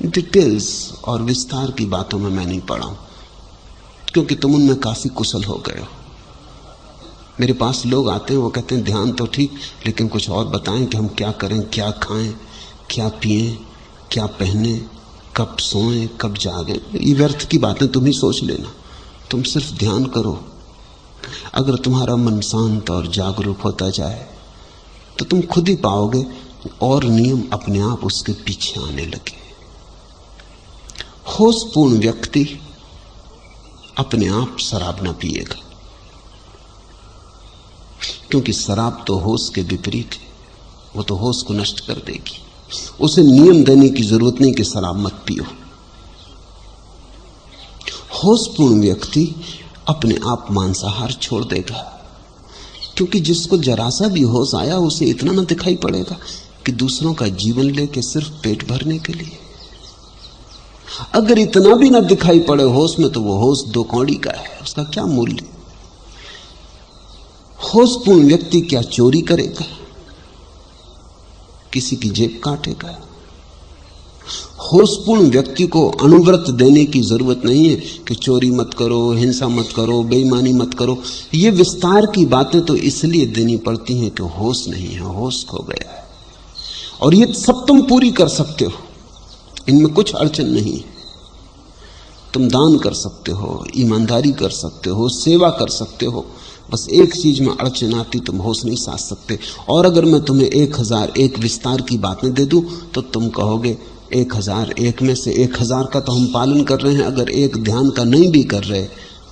S1: डिटेल्स और विस्तार की बातों में मैं नहीं पड़ा हूं, क्योंकि तुम उनमें काफी कुशल हो गए हो। मेरे पास लोग आते हैं, वो कहते हैं ध्यान तो ठीक, लेकिन कुछ और बताएं कि हम क्या करें, क्या खाएं, क्या पिएं, क्या पहने, कब सोएं, कब जागें। ये व्यर्थ की बातें तुम ही सोच लेना। तुम सिर्फ ध्यान करो। अगर तुम्हारा मन शांत और जागरूक होता जाए तो तुम खुद ही पाओगे और नियम अपने आप उसके पीछे आने लगे। होशपूर्ण व्यक्ति अपने आप शराब ना पिएगा, क्योंकि शराब तो होश के विपरीत है। वो तो होश को नष्ट कर देगी। उसे नियम देने की जरूरत नहीं कि शराब मत पियो। होशपूर्ण व्यक्ति अपने आप मांसाहार छोड़ देगा, क्योंकि जिसको जरा सा भी होश आया उसे इतना ना दिखाई पड़ेगा कि दूसरों का जीवन लेके सिर्फ पेट भरने के लिए। अगर इतना भी ना दिखाई पड़े होश में, तो वो होश 2 कौड़ी का है, उसका क्या मूल्य? होशपूर्ण व्यक्ति क्या चोरी करेगा, किसी की जेब काटेगा? होशपूर्ण व्यक्ति को अनुव्रत देने की जरूरत नहीं है कि चोरी मत करो, हिंसा मत करो, बेईमानी मत करो। ये विस्तार की बातें तो इसलिए देनी पड़ती हैं कि होश नहीं है, होश खो गया है। और ये सब तुम पूरी कर सकते हो, इनमें कुछ अड़चन नहीं है। तुम दान कर सकते हो, ईमानदारी कर सकते हो, सेवा कर सकते हो। बस एक चीज में अड़चन आती, तुम होश नहीं साध सकते। और अगर मैं तुम्हें 1001 विस्तार की बातें दे दूं तो तुम कहोगे 1001 में से 1000 का तो हम पालन कर रहे हैं, अगर एक ध्यान का नहीं भी कर रहे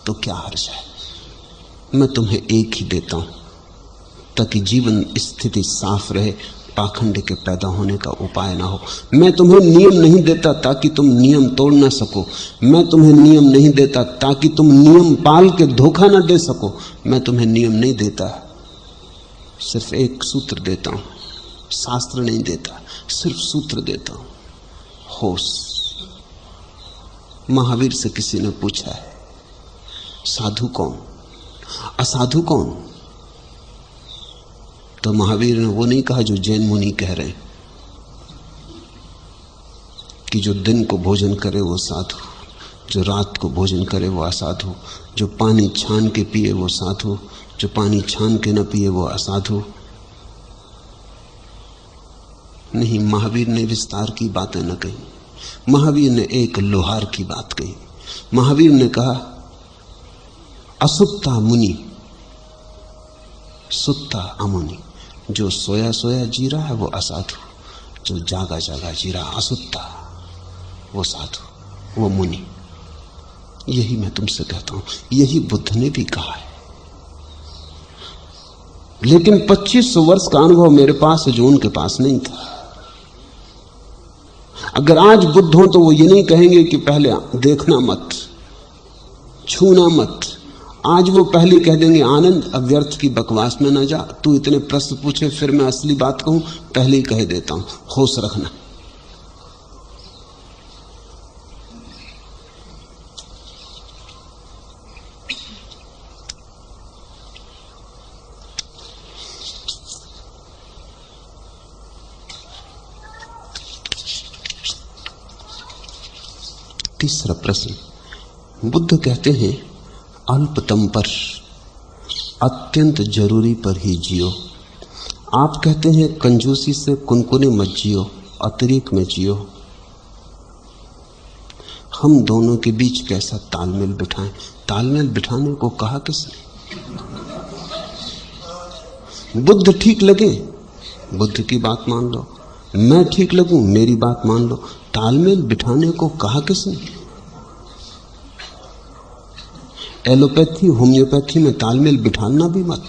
S1: तो क्या हर्ज है? मैं तुम्हें एक ही देता हूं ताकि जीवन स्थिति साफ रहे, पाखंड के पैदा होने का उपाय ना हो। मैं तुम्हें नियम नहीं देता ताकि तुम नियम तोड़ ना सको। मैं तुम्हें नियम नहीं देता ताकि तुम नियम पाल के धोखा ना दे सको। मैं तुम्हें नियम नहीं देता, सिर्फ एक सूत्र देता हूं। शास्त्र नहीं देता, सिर्फ सूत्र देता हूं, होश। महावीर से किसी ने पूछा है, साधु कौन, असाधु कौन? तो महावीर ने वो नहीं कहा जो जैन मुनि कह रहे हैं कि जो दिन को भोजन करे वो साधु, जो रात को भोजन करे वो असाधु, जो पानी छान के पिए वो साधु, जो पानी छान के न पिए वो असाधु। नहीं, महावीर ने विस्तार की बातें न कही। महावीर ने एक लोहार की बात कही। महावीर ने कहा, असुत्ता मुनि सुत्ता अमुनि। जो सोया सोया जी रहा है वो असाधु, जो जागा जागा जी रहा असुत्ता वो साधु, वो मुनि। यही मैं तुमसे कहता हूं, यही बुद्ध ने भी कहा है। लेकिन 2500 वर्ष का अनुभव मेरे पास है जो उनके पास नहीं था। अगर आज बुद्ध हो तो वो ये नहीं कहेंगे कि पहले देखना मत, छूना मत। आज वो पहले कह देंगे, आनंद अब व्यर्थ की बकवास में ना जा, तू इतने प्रश्न पूछे फिर मैं असली बात कहूं, पहले ही कह देता हूं, होश रखना। तीसरा प्रश्न, बुद्ध कहते हैं अल्पतम पर, अत्यंत जरूरी पर ही जियो। आप कहते हैं कंजूसी से कुनकुने मत जियो, अतिरिक्त में जियो। हम दोनों के बीच कैसा तालमेल बिठाएं? तालमेल बिठाने को कहा किसने? बुद्ध ठीक लगे, बुद्ध की बात मान लो, मैं ठीक लगूं, मेरी बात मान लो। तालमेल बिठाने को कहा किसने? एलोपैथी होम्योपैथी में तालमेल बिठाना भी मत।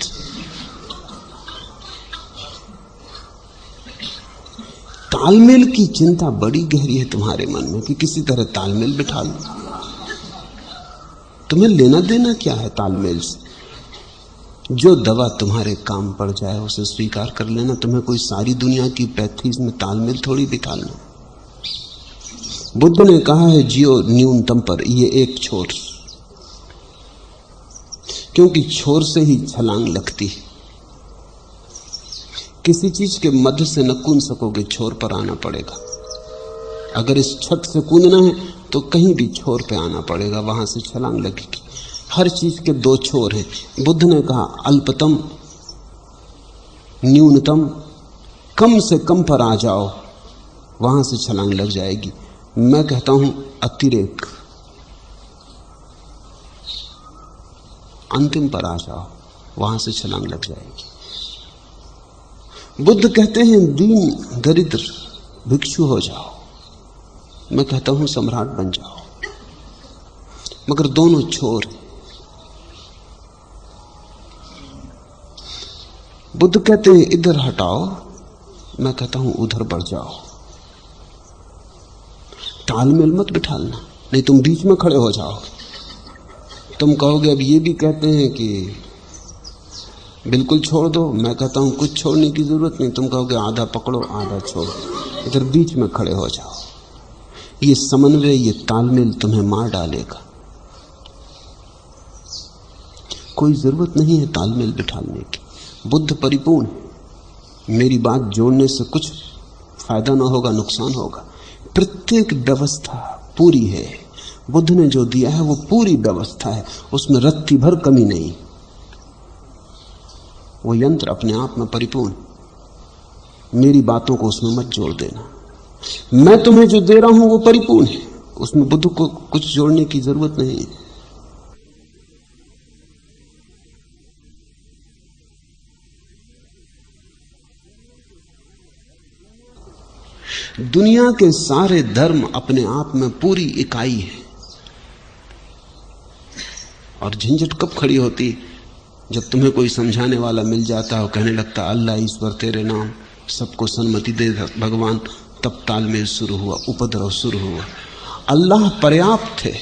S1: तालमेल की चिंता बड़ी गहरी है तुम्हारे मन में कि किसी तरह तालमेल बिठा लो। तुम्हें लेना देना क्या है तालमेल से? जो दवा तुम्हारे काम पड़ जाए उसे स्वीकार कर लेना। तुम्हें कोई सारी दुनिया की पैथीज में तालमेल थोड़ी बिठाना। बुद्ध ने कहा है जियो न्यूनतम पर, ये एक छोर, क्योंकि छोर से ही छलांग लगती है। किसी चीज के मध्य से न कूद सकोगे, छोर पर आना पड़ेगा। अगर इस छत से कूदना है तो कहीं भी छोर पे आना पड़ेगा, वहां से छलांग लगेगी। हर चीज के 2 छोर हैं। बुद्ध ने कहा अल्पतम, न्यूनतम, कम से कम पर आ जाओ, वहां से छलांग लग जाएगी। मैं कहता हूं अतिरेक, अंतिम पर आ जाओ, वहां से छलांग लग जाएगी। बुद्ध कहते हैं दीन दरिद्र भिक्षु हो जाओ, मैं कहता हूं सम्राट बन जाओ। मगर दोनों छोर हैं। बुद्ध कहते हैं इधर हटाओ, मैं कहता हूं उधर बढ़ जाओ। तालमेल मत बिठालना, नहीं तुम बीच में खड़े हो जाओगे। तुम कहोगे अब ये भी कहते हैं कि बिल्कुल छोड़ दो, मैं कहता हूं कुछ छोड़ने की जरूरत नहीं। तुम कहोगे आधा पकड़ो आधा छोड़ो, इधर बीच में खड़े हो जाओ। ये समन्वय, ये तालमेल तुम्हें मार डालेगा। कोई जरूरत नहीं है तालमेल बिठाने की। बुद्ध परिपूर्ण, मेरी बात जोड़ने से कुछ फायदा ना होगा, नुकसान होगा। प्रत्येक व्यवस्था पूरी है। बुद्ध ने जो दिया है वो पूरी व्यवस्था है, उसमें रत्ती भर कमी नहीं। वो यंत्र अपने आप में परिपूर्ण। मेरी बातों को उसमें मत जोड़ देना। मैं तुम्हें जो दे रहा हूं वो परिपूर्ण है, उसमें बुद्ध को कुछ जोड़ने की जरूरत नहीं है। दुनिया के सारे धर्म अपने आप में पूरी इकाई है। और झंझट कब खड़ी होती? जब तुम्हें कोई समझाने वाला मिल जाता हो, कहने लगता अल्लाह ईश्वर तेरे नाम, सबको सन्मति दे भगवान, तब तालमेल शुरू हुआ, उपद्रव शुरू हुआ। अल्लाह पर्याप्त है,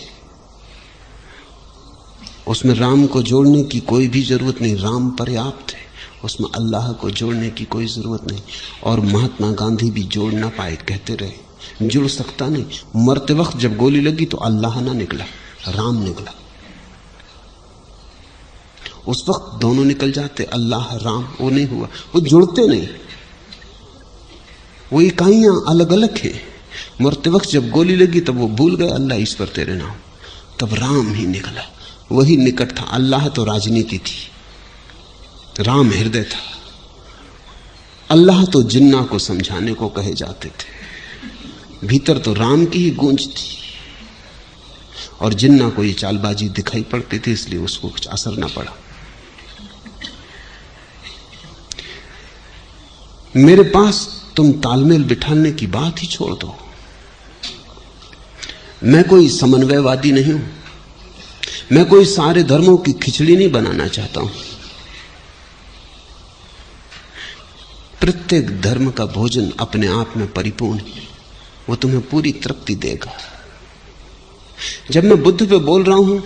S1: उसमें राम को जोड़ने की कोई भी जरूरत नहीं। राम पर्याप्त है, उसमें अल्लाह को जोड़ने की कोई जरूरत नहीं। और महात्मा गांधी भी जोड़ ना पाए, कहते रहे जुड़ सकता नहीं। मरते वक्त जब गोली लगी तो अल्लाह ना निकला, राम निकला। उस वक्त दोनों निकल जाते, अल्लाह राम, वो नहीं हुआ। वो जुड़ते नहीं, वो इकाइयां अलग अलग है। मरते वक्त जब गोली लगी तब वो भूल गए अल्लाह ईश्वर तेरे नाम, तब राम ही निकला। वही निकट था। अल्लाह तो राजनीति थी, राम हृदय था। अल्लाह तो जिन्ना को समझाने को कहे जाते थे, भीतर तो राम की ही गूंज थी। और जिन्ना को ये चालबाजी दिखाई पड़ती थी, इसलिए उसको कुछ असर ना पड़ा। मेरे पास तुम तालमेल बिठाने की बात ही छोड़ दो। मैं कोई समन्वयवादी नहीं हूं, मैं कोई सारे धर्मों की खिचड़ी नहीं बनाना चाहता हूं। प्रत्येक धर्म का भोजन अपने आप में परिपूर्ण है, वो तुम्हें पूरी तृप्ति देगा। जब मैं बुद्ध पे बोल रहा हूं,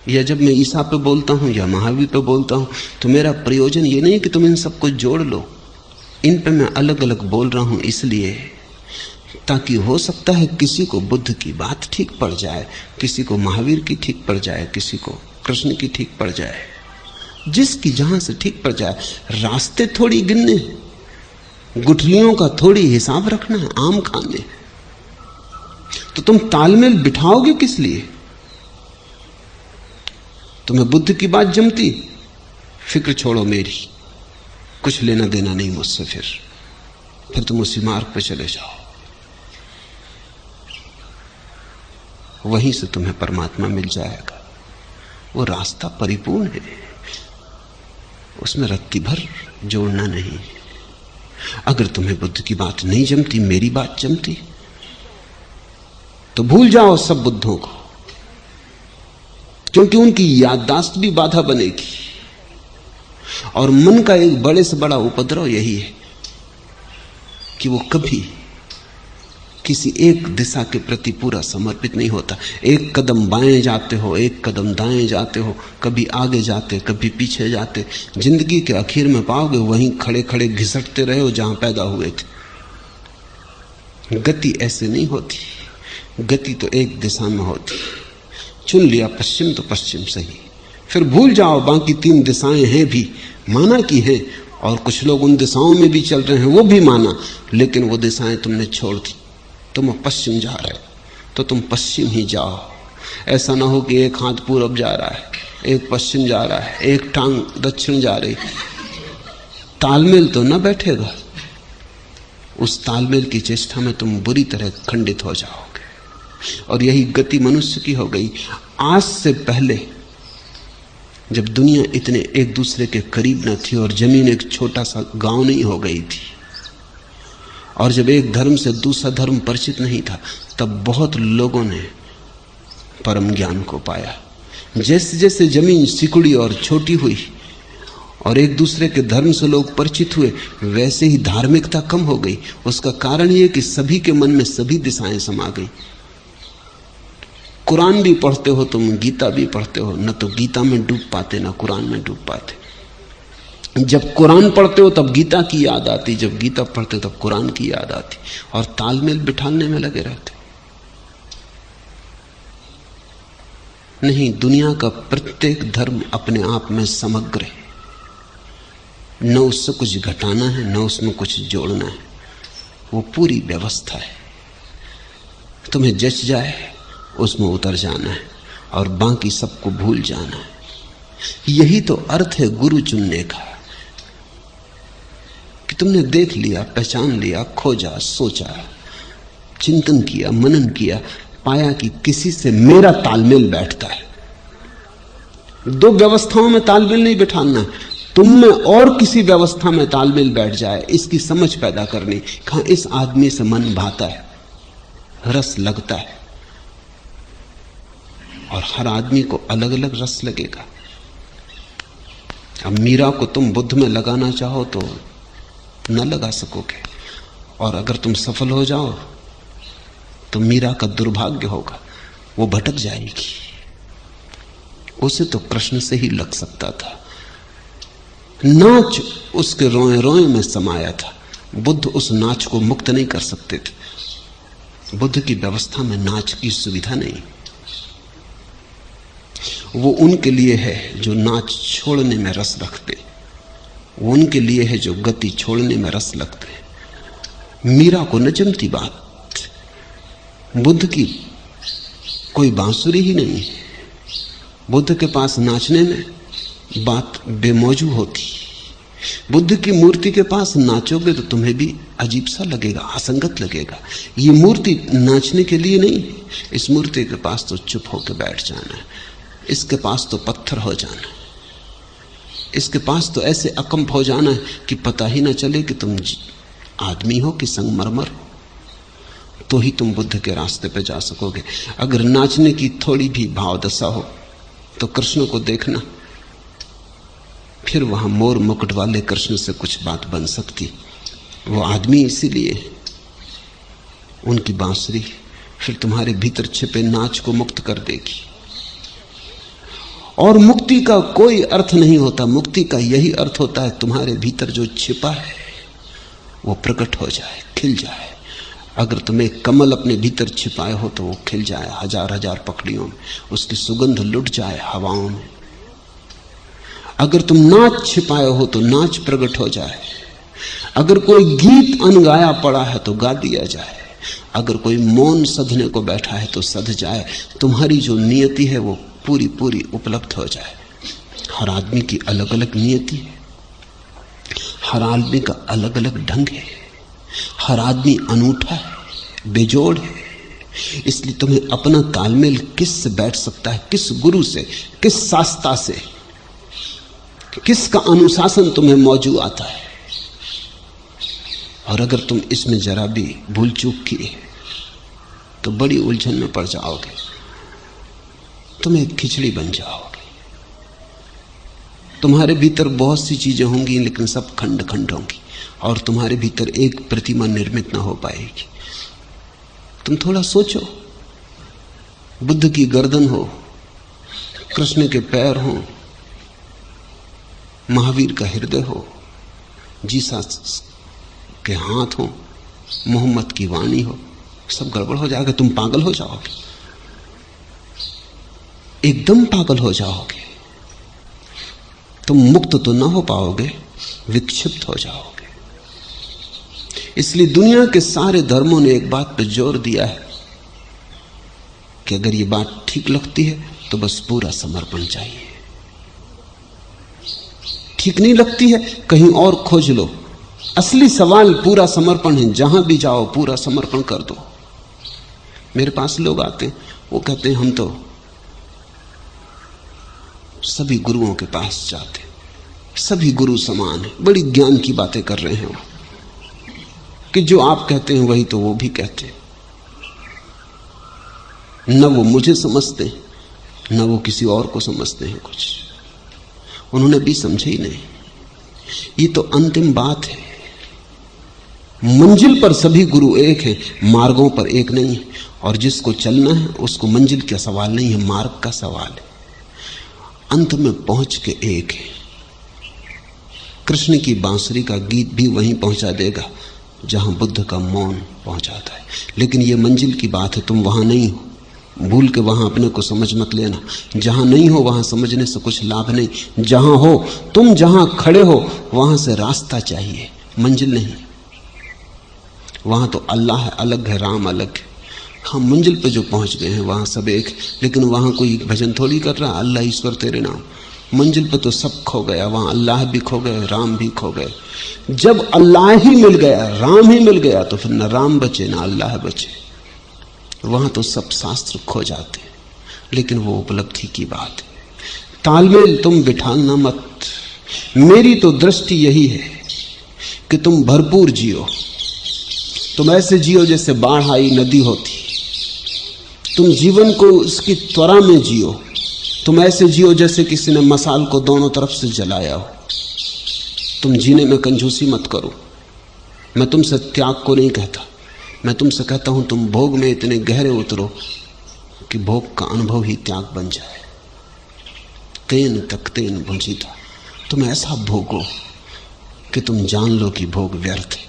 S1: या जब मैं ईसा पे बोलता हूं, या महावीर पे बोलता हूं, तो मेरा प्रयोजन ये नहीं कि तुम इन सबको जोड़ लो। इन पे मैं अलग अलग बोल रहा हूं इसलिए ताकि हो सकता है किसी को बुद्ध की बात ठीक पड़ जाए, किसी को महावीर की ठीक पड़ जाए, किसी को कृष्ण की ठीक पड़ जाए, जिसकी जहां से ठीक पड़ जाए। रास्ते थोड़ी गिनने, गुठलियों का थोड़ी हिसाब रखना है, आम खाने। तो तुम तालमेल बिठाओगे किस लिए? तुम्हें बुद्ध की बात जमती, फिक्र छोड़ो मेरी, कुछ लेना देना नहीं मुझसे। फिर तुम उसी मार्ग पर चले जाओ, वहीं से तुम्हें परमात्मा मिल जाएगा। वो रास्ता परिपूर्ण है, उसमें रत्ती भर जोड़ना नहीं। अगर तुम्हें बुद्ध की बात नहीं जमती, मेरी बात जमती, तो भूल जाओ सब बुद्धों को, क्योंकि उनकी याददाश्त भी बाधा बनेगी। और मन का एक बड़े से बड़ा उपद्रव यही है कि वो कभी किसी एक दिशा के प्रति पूरा समर्पित नहीं होता। एक कदम बाएं जाते हो, एक कदम दाएं जाते हो, कभी आगे जाते, कभी पीछे जाते। जिंदगी के आखिर में पाओगे वहीं खड़े खड़े घिसटते रहे हो जहां पैदा हुए थे। गति ऐसे नहीं होती, गति तो एक दिशा में होती। चुन लिया पश्चिम तो पश्चिम सही, फिर भूल जाओ बाकी तीन दिशाएं हैं भी, माना की हैं, और कुछ लोग उन दिशाओं में भी चल रहे हैं, वो भी माना, लेकिन वो दिशाएं तुमने छोड़ दी। तुम पश्चिम जा रहे हो तो तुम पश्चिम ही जाओ। ऐसा ना हो कि एक हाथ पूरब जा रहा है, एक पश्चिम जा रहा है, एक टांग दक्षिण जा रही। तालमेल तो ना बैठेगा। उस तालमेल की चेष्टा में तुम बुरी तरह खंडित हो जाओगे। और यही गति मनुष्य की हो गई। आज से पहले जब दुनिया इतने एक दूसरे के करीब न थी और जमीन एक छोटा सा गांव नहीं हो गई थी, और जब एक धर्म से दूसरा धर्म परिचित नहीं था, तब बहुत लोगों ने परम ज्ञान को पाया। जैसे जैसे जमीन सिकुड़ी और छोटी हुई और एक दूसरे के धर्म से लोग परिचित हुए, वैसे ही धार्मिकता कम हो गई। उसका कारण यह कि सभी के मन में सभी दिशाएं समा गई। कुरान भी पढ़ते हो तुम, गीता भी पढ़ते हो, न तो गीता में डूब पाते न कुरान में डूब पाते। जब कुरान पढ़ते हो तब गीता की याद आती, जब गीता पढ़ते हो तब कुरान की याद आती, और तालमेल बिठाने में लगे रहते। नहीं, दुनिया का प्रत्येक धर्म अपने आप में समग्र है, न उससे कुछ घटाना है न उसमें कुछ जोड़ना है। वो पूरी व्यवस्था है। तुम्हें जच जाए उसमें उतर जाना है और बाकी सबको भूल जाना है। यही तो अर्थ है गुरु चुनने का, कि तुमने देख लिया, पहचान लिया, खोजा, सोचा, चिंतन किया, मनन किया, पाया कि किसी से मेरा तालमेल बैठता है। दो व्यवस्थाओं में तालमेल नहीं बिठाना, तुम में और किसी व्यवस्था में तालमेल बैठ जाए, इसकी समझ पैदा करनी। कहां इस आदमी से मन भाता है, रस लगता है, और हर आदमी को अलग अलग रस लगेगा। अब मीरा को तुम बुद्ध में लगाना चाहो तो न लगा सकोगे, और अगर तुम सफल हो जाओ तो मीरा का दुर्भाग्य होगा, वो भटक जाएगी। उसे तो कृष्ण से ही लग सकता था, नाच उसके रोए रोए में समाया था। बुद्ध उस नाच को मुक्त नहीं कर सकते थे। बुद्ध की व्यवस्था में नाच की सुविधा नहीं। वो उनके लिए है जो नाच छोड़ने में रस रखते, वो उनके लिए है जो गति छोड़ने में रस लगते। मीरा को न जमती बात। बुद्ध की कोई बांसुरी ही नहीं है, बुद्ध के पास नाचने में बात बेमौजू होती। बुद्ध की मूर्ति के पास नाचोगे तो तुम्हें भी अजीब सा लगेगा, असंगत लगेगा। ये मूर्ति नाचने के लिए नहीं है। इस मूर्ति के पास तो चुप होकर बैठ जाना है, इसके पास तो पत्थर हो जाना है, इसके पास तो ऐसे अकंप हो जाना है कि पता ही ना चले कि तुम आदमी हो कि संगमरमर हो। तो ही तुम बुद्ध के रास्ते पे जा सकोगे। अगर नाचने की थोड़ी भी भावदशा हो तो कृष्ण को देखना, फिर वहां मोर मुकुट वाले कृष्ण से कुछ बात बन सकती। वो आदमी इसीलिए, उनकी बांसुरी फिर तुम्हारे भीतर छिपे नाच को मुक्त कर देगी। और मुक्ति का कोई अर्थ नहीं होता, मुक्ति का यही अर्थ होता है तुम्हारे भीतर जो छिपा है वो प्रकट हो जाए, खिल जाए। अगर तुम एक कमल अपने भीतर छिपाए हो तो वो खिल जाए हजार हजार पखड़ियों में, उसकी सुगंध लुट जाए हवाओं में। अगर तुम नाच छिपाए हो तो नाच प्रकट हो जाए। अगर कोई गीत अनगाया पड़ा है तो गा दिया जाए। अगर कोई मौन सधने को बैठा है तो सध जाए। तुम्हारी जो नियति है वो पूरी पूरी उपलब्ध हो जाए। हर आदमी की अलग अलग नियति है, हर आदमी का अलग अलग ढंग है, हर आदमी अनूठा है, बेजोड़ है। इसलिए तुम्हें अपना तालमेल किससे बैठ सकता है, किस गुरु से, किस शास्त्रा से, किसका अनुशासन तुम्हें मौजू आता है। और अगर तुम इसमें जरा भी भूल चूक किए तो बड़ी उलझन में पड़ जाओगे, तुम एक खिचड़ी बन जाओगे। तुम्हारे भीतर बहुत सी चीजें होंगी लेकिन सब खंड खंड होंगी, और तुम्हारे भीतर एक प्रतिमा निर्मित ना हो पाएगी। तुम थोड़ा सोचो, बुद्ध की गर्दन हो, कृष्ण के पैर हो, महावीर का हृदय हो, जीसा के हाथ हो, मोहम्मद की वाणी हो, सब गड़बड़ हो जाएगा। तुम पागल हो जाओगे, एकदम पागल हो जाओगे। तुम मुक्त तो ना हो पाओगे, विक्षिप्त हो जाओगे। इसलिए दुनिया के सारे धर्मों ने एक बात पर जोर दिया है कि अगर ये बात ठीक लगती है तो बस पूरा समर्पण चाहिए। ठीक नहीं लगती है कहीं और खोज लो। असली सवाल पूरा समर्पण है। जहां भी जाओ पूरा समर्पण कर दो। मेरे पास लोग आते हैं, वो कहते हैं हम तो सभी गुरुओं के पास जाते, सभी गुरु समान है। बड़ी ज्ञान की बातें कर रहे हैं वो, कि जो आप कहते हैं वही तो वो भी कहते हैं। न वो मुझे समझते न वो किसी और को समझते हैं। कुछ उन्होंने भी समझे ही नहीं। ये तो अंतिम बात है। मंजिल पर सभी गुरु एक हैं, मार्गों पर एक नहीं है। और जिसको चलना है उसको मंजिल का सवाल नहीं है, मार्ग का सवाल है। अंत में पहुंच के एक है। कृष्ण की बांसुरी का गीत भी वहीं पहुंचा देगा जहां बुद्ध का मौन पहुंचाता है। लेकिन ये मंजिल की बात है, तुम वहां नहीं हो। भूल के वहां अपने को समझ मत लेना। जहां नहीं हो वहां समझने से कुछ लाभ नहीं। जहां हो, तुम जहां खड़े हो वहां से रास्ता चाहिए, मंजिल नहीं। वहां तो अल्लाह अलग है, राम अलग है। हम मंजिल पे जो पहुंच गए हैं वहां सब एक, लेकिन वहां कोई भजन थोड़ी कर रहा अल्लाह ईश्वर तेरे नाम। मंजिल पे तो सब खो गया, वहां अल्लाह भी खो गए, राम भी खो गए। जब अल्लाह ही मिल गया, राम ही मिल गया, तो फिर न राम बचे ना अल्लाह बचे। वहां तो सब शास्त्र खो जाते हैं, लेकिन वो उपलब्धि की बात है। तालमेल तुम बिठाना मत। मेरी तो दृष्टि यही है कि तुम भरपूर जियो। तुम ऐसे जियो जैसे बाढ़ आई नदी होती। तुम जीवन को उसकी त्वरा में जियो। तुम ऐसे जियो जैसे किसी ने मसाल को दोनों तरफ से जलाया हो। तुम जीने में कंजूसी मत करो। मैं तुमसे त्याग को नहीं कहता, मैं तुमसे कहता हूं तुम भोग में इतने गहरे उतरो कि भोग का अनुभव ही त्याग बन जाए। तेन तक तेन भुंजीता, तुम ऐसा भोगो कि तुम जान लो कि भोग व्यर्थ है,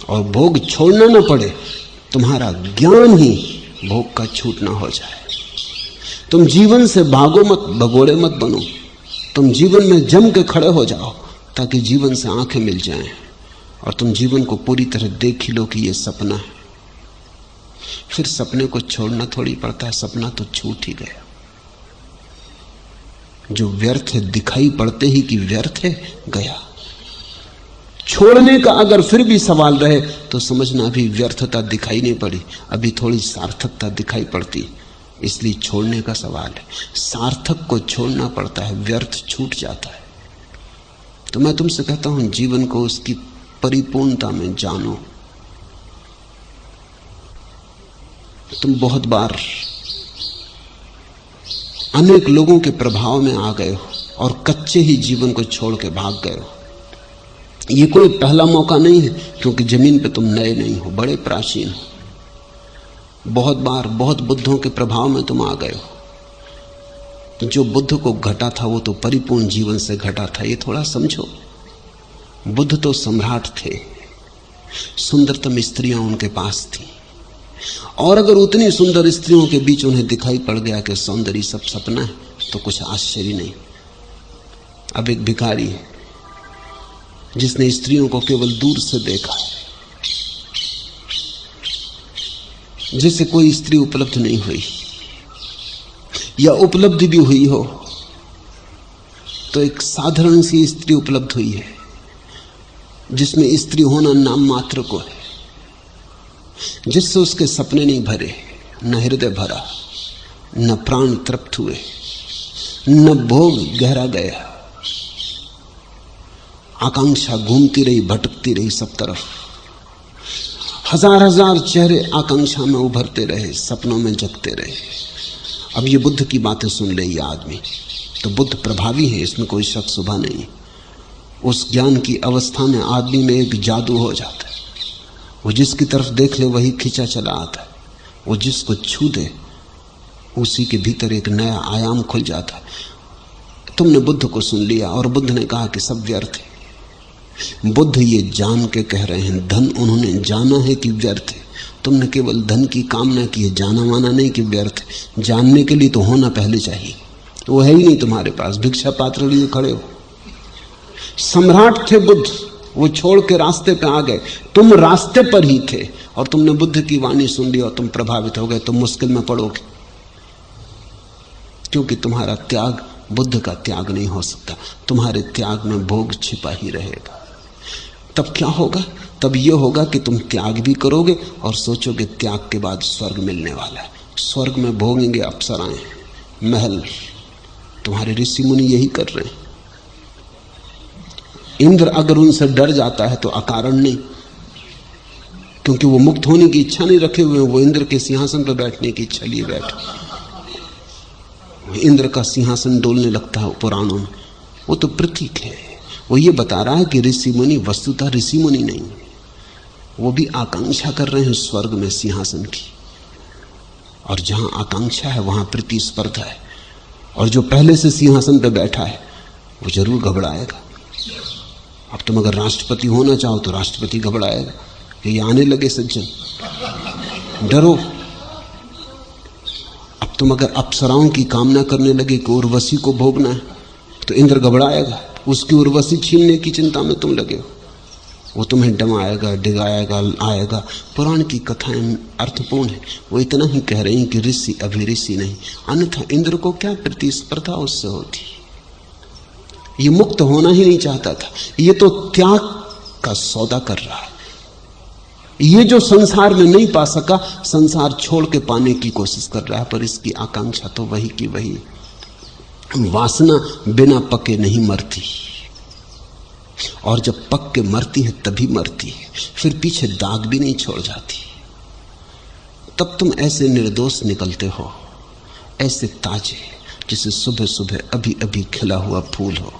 S1: और भोग छोड़ना ना पड़े। तुम्हारा ज्ञान ही भोग का छूटना हो जाए। तुम जीवन से भागो मत, भगोड़े मत बनो। तुम जीवन में जम के खड़े हो जाओ ताकि जीवन से आंखें मिल जाएं और तुम जीवन को पूरी तरह देख ही लो कि यह सपना है। फिर सपने को छोड़ना थोड़ी पड़ता है, सपना तो छूट ही गया। जो व्यर्थ है दिखाई पड़ते ही कि व्यर्थ है, गया। छोड़ने का अगर फिर भी सवाल रहे तो समझना अभी व्यर्थता दिखाई नहीं पड़ी, अभी थोड़ी सार्थकता दिखाई पड़ती, इसलिए छोड़ने का सवाल है। सार्थक को छोड़ना पड़ता है, व्यर्थ छूट जाता है। तो मैं तुमसे कहता हूं जीवन को उसकी परिपूर्णता में जानो। तुम बहुत बार अनेक लोगों के प्रभाव में आ गए हो और कच्चे ही जीवन को छोड़ के भाग गए हो। ये कोई पहला मौका नहीं है, क्योंकि जमीन पे तुम नए नहीं हो, बड़े प्राचीन हो। बहुत बार बहुत बुद्धों के प्रभाव में तुम आ गए हो। जो बुद्ध को घटा था वो तो परिपूर्ण जीवन से घटा था, ये थोड़ा समझो। बुद्ध तो सम्राट थे, सुंदरतम स्त्रियां उनके पास थी, और अगर उतनी सुंदर स्त्रियों के बीच उन्हें दिखाई पड़ गया कि सौंदर्य सब सपना है तो कुछ आश्चर्य नहीं। अब एक भिखारी है जिसने स्त्रियों को केवल दूर से देखा है, जिसे कोई स्त्री उपलब्ध नहीं हुई, या उपलब्ध भी हुई हो तो एक साधारण सी स्त्री उपलब्ध हुई है जिसमें स्त्री होना नाम मात्र को है, जिससे उसके सपने नहीं भरे, न हृदय भरा, न प्राण तृप्त हुए, न भोग गहरा गया। आकांक्षा घूमती रही, भटकती रही सब तरफ। हजार हजार चेहरे आकांक्षा में उभरते रहे, सपनों में जगते रहे। अब ये बुद्ध की बातें सुन ले ये आदमी, तो बुद्ध प्रभावी है, इसमें कोई शक शुबा नहीं। उस ज्ञान की अवस्था में आदमी में एक जादू हो जाता है। वो जिसकी तरफ देख ले वही खींचा चला आता है, वो जिसको छू दे उसी के भीतर एक नया आयाम खुल जाता है। तुमने बुद्ध को सुन लिया और बुद्ध ने कहा कि सब व्यर्थ है। बुद्ध ये जान के कह रहे हैं, धन उन्होंने जाना है कि व्यर्थ है। तुमने केवल धन की कामना की है, जाना माना नहीं कि व्यर्थ है। जानने के लिए तो होना पहले चाहिए, वो है ही नहीं तुम्हारे पास, भिक्षा पात्र लिए खड़े हो। सम्राट थे बुद्ध, वो छोड़ के रास्ते पे आ गए, तुम रास्ते पर ही थे और तुमने बुद्ध की वाणी सुन ली और तुम प्रभावित हो गए। तुम मुश्किल में पड़ोगे, क्योंकि तुम्हारा त्याग बुद्ध का त्याग नहीं हो सकता। तुम्हारे त्याग में भोग छिपा ही रहेगा। तब क्या होगा? तब यह होगा कि तुम त्याग भी करोगे और सोचोगे त्याग के बाद स्वर्ग मिलने वाला है। स्वर्ग में भोगेंगे अप्सराएं, महल। तुम्हारे ऋषि मुनि यही कर रहे हैं। इंद्र अगर उनसे डर जाता है तो अकारण नहीं, क्योंकि वो मुक्त होने की इच्छा नहीं रखे हुए, वो इंद्र के सिंहासन पर बैठने की इच्छा लिए बैठे। इंद्र का सिंहासन डोलने लगता है पुराणों में, वो तो प्रतीक है। वो ये बता रहा है कि ऋषि मुनि वस्तुतः ऋषि मुनि नहीं, वो भी आकांक्षा कर रहे हैं स्वर्ग में सिंहासन की, और जहां आकांक्षा है वहां प्रतिस्पर्धा है, और जो पहले से सिंहासन पर बैठा है वो जरूर घबराएगा। अब तुम अगर राष्ट्रपति होना चाहो तो राष्ट्रपति घबराएगा कि ये आने लगे सज्जन, डरो। तुम अगर अप्सराओं की कामना करने लगे कि उर्वशी को भोगना है तो इंद्र घबराएगा, उसकी उर्वशी छीनने की चिंता में तुम लगे हो। वो तुम्हें डमाएगा, डिगाएगा, आएगा। पुराण की कथाएं अर्थपूर्ण है। वो इतना ही कह रही कि ऋषि अभी ऋषि नहीं, अन्यथा इंद्र को क्या प्रतिस्पर्धा उससे होती। ये मुक्त होना ही नहीं चाहता था, ये तो त्याग का सौदा कर रहा है। ये जो संसार में नहीं पा सका, संसार छोड़ के पाने की कोशिश कर रहा है, पर इसकी आकांक्षा तो वही की वही। वासना बिना पके नहीं मरती, और जब पक के मरती है तभी मरती है, फिर पीछे दाग भी नहीं छोड़ जाती। तब तुम ऐसे निर्दोष निकलते हो, ऐसे ताजे जिसे सुबह सुबह अभी अभी खिला हुआ फूल हो।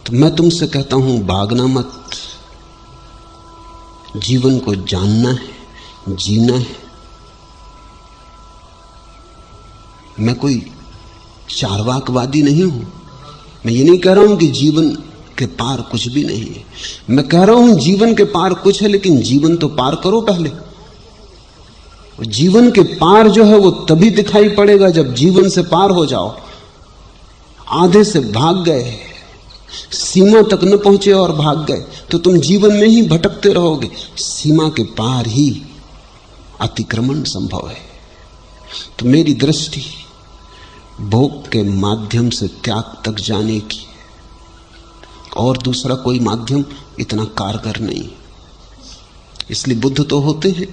S1: तो मैं तुमसे कहता हूं, भागना मत। जीवन को जानना है, जीना है। मैं कोई चार्वाकवादी नहीं हूं। मैं ये नहीं कह रहा हूं कि जीवन के पार कुछ भी नहीं है। मैं कह रहा हूं जीवन के पार कुछ है, लेकिन जीवन तो पार करो पहले। जीवन के पार जो है वो तभी दिखाई पड़ेगा जब जीवन से पार हो जाओ। आधे से भाग गए, सीमा तक न पहुंचे और भाग गए, तो तुम जीवन में ही भटकते रहोगे। सीमा के पार ही अतिक्रमण संभव है। तो मेरी दृष्टि भोग के माध्यम से त्याग तक जाने की, और दूसरा कोई माध्यम इतना कारगर नहीं। इसलिए बुद्ध तो होते हैं,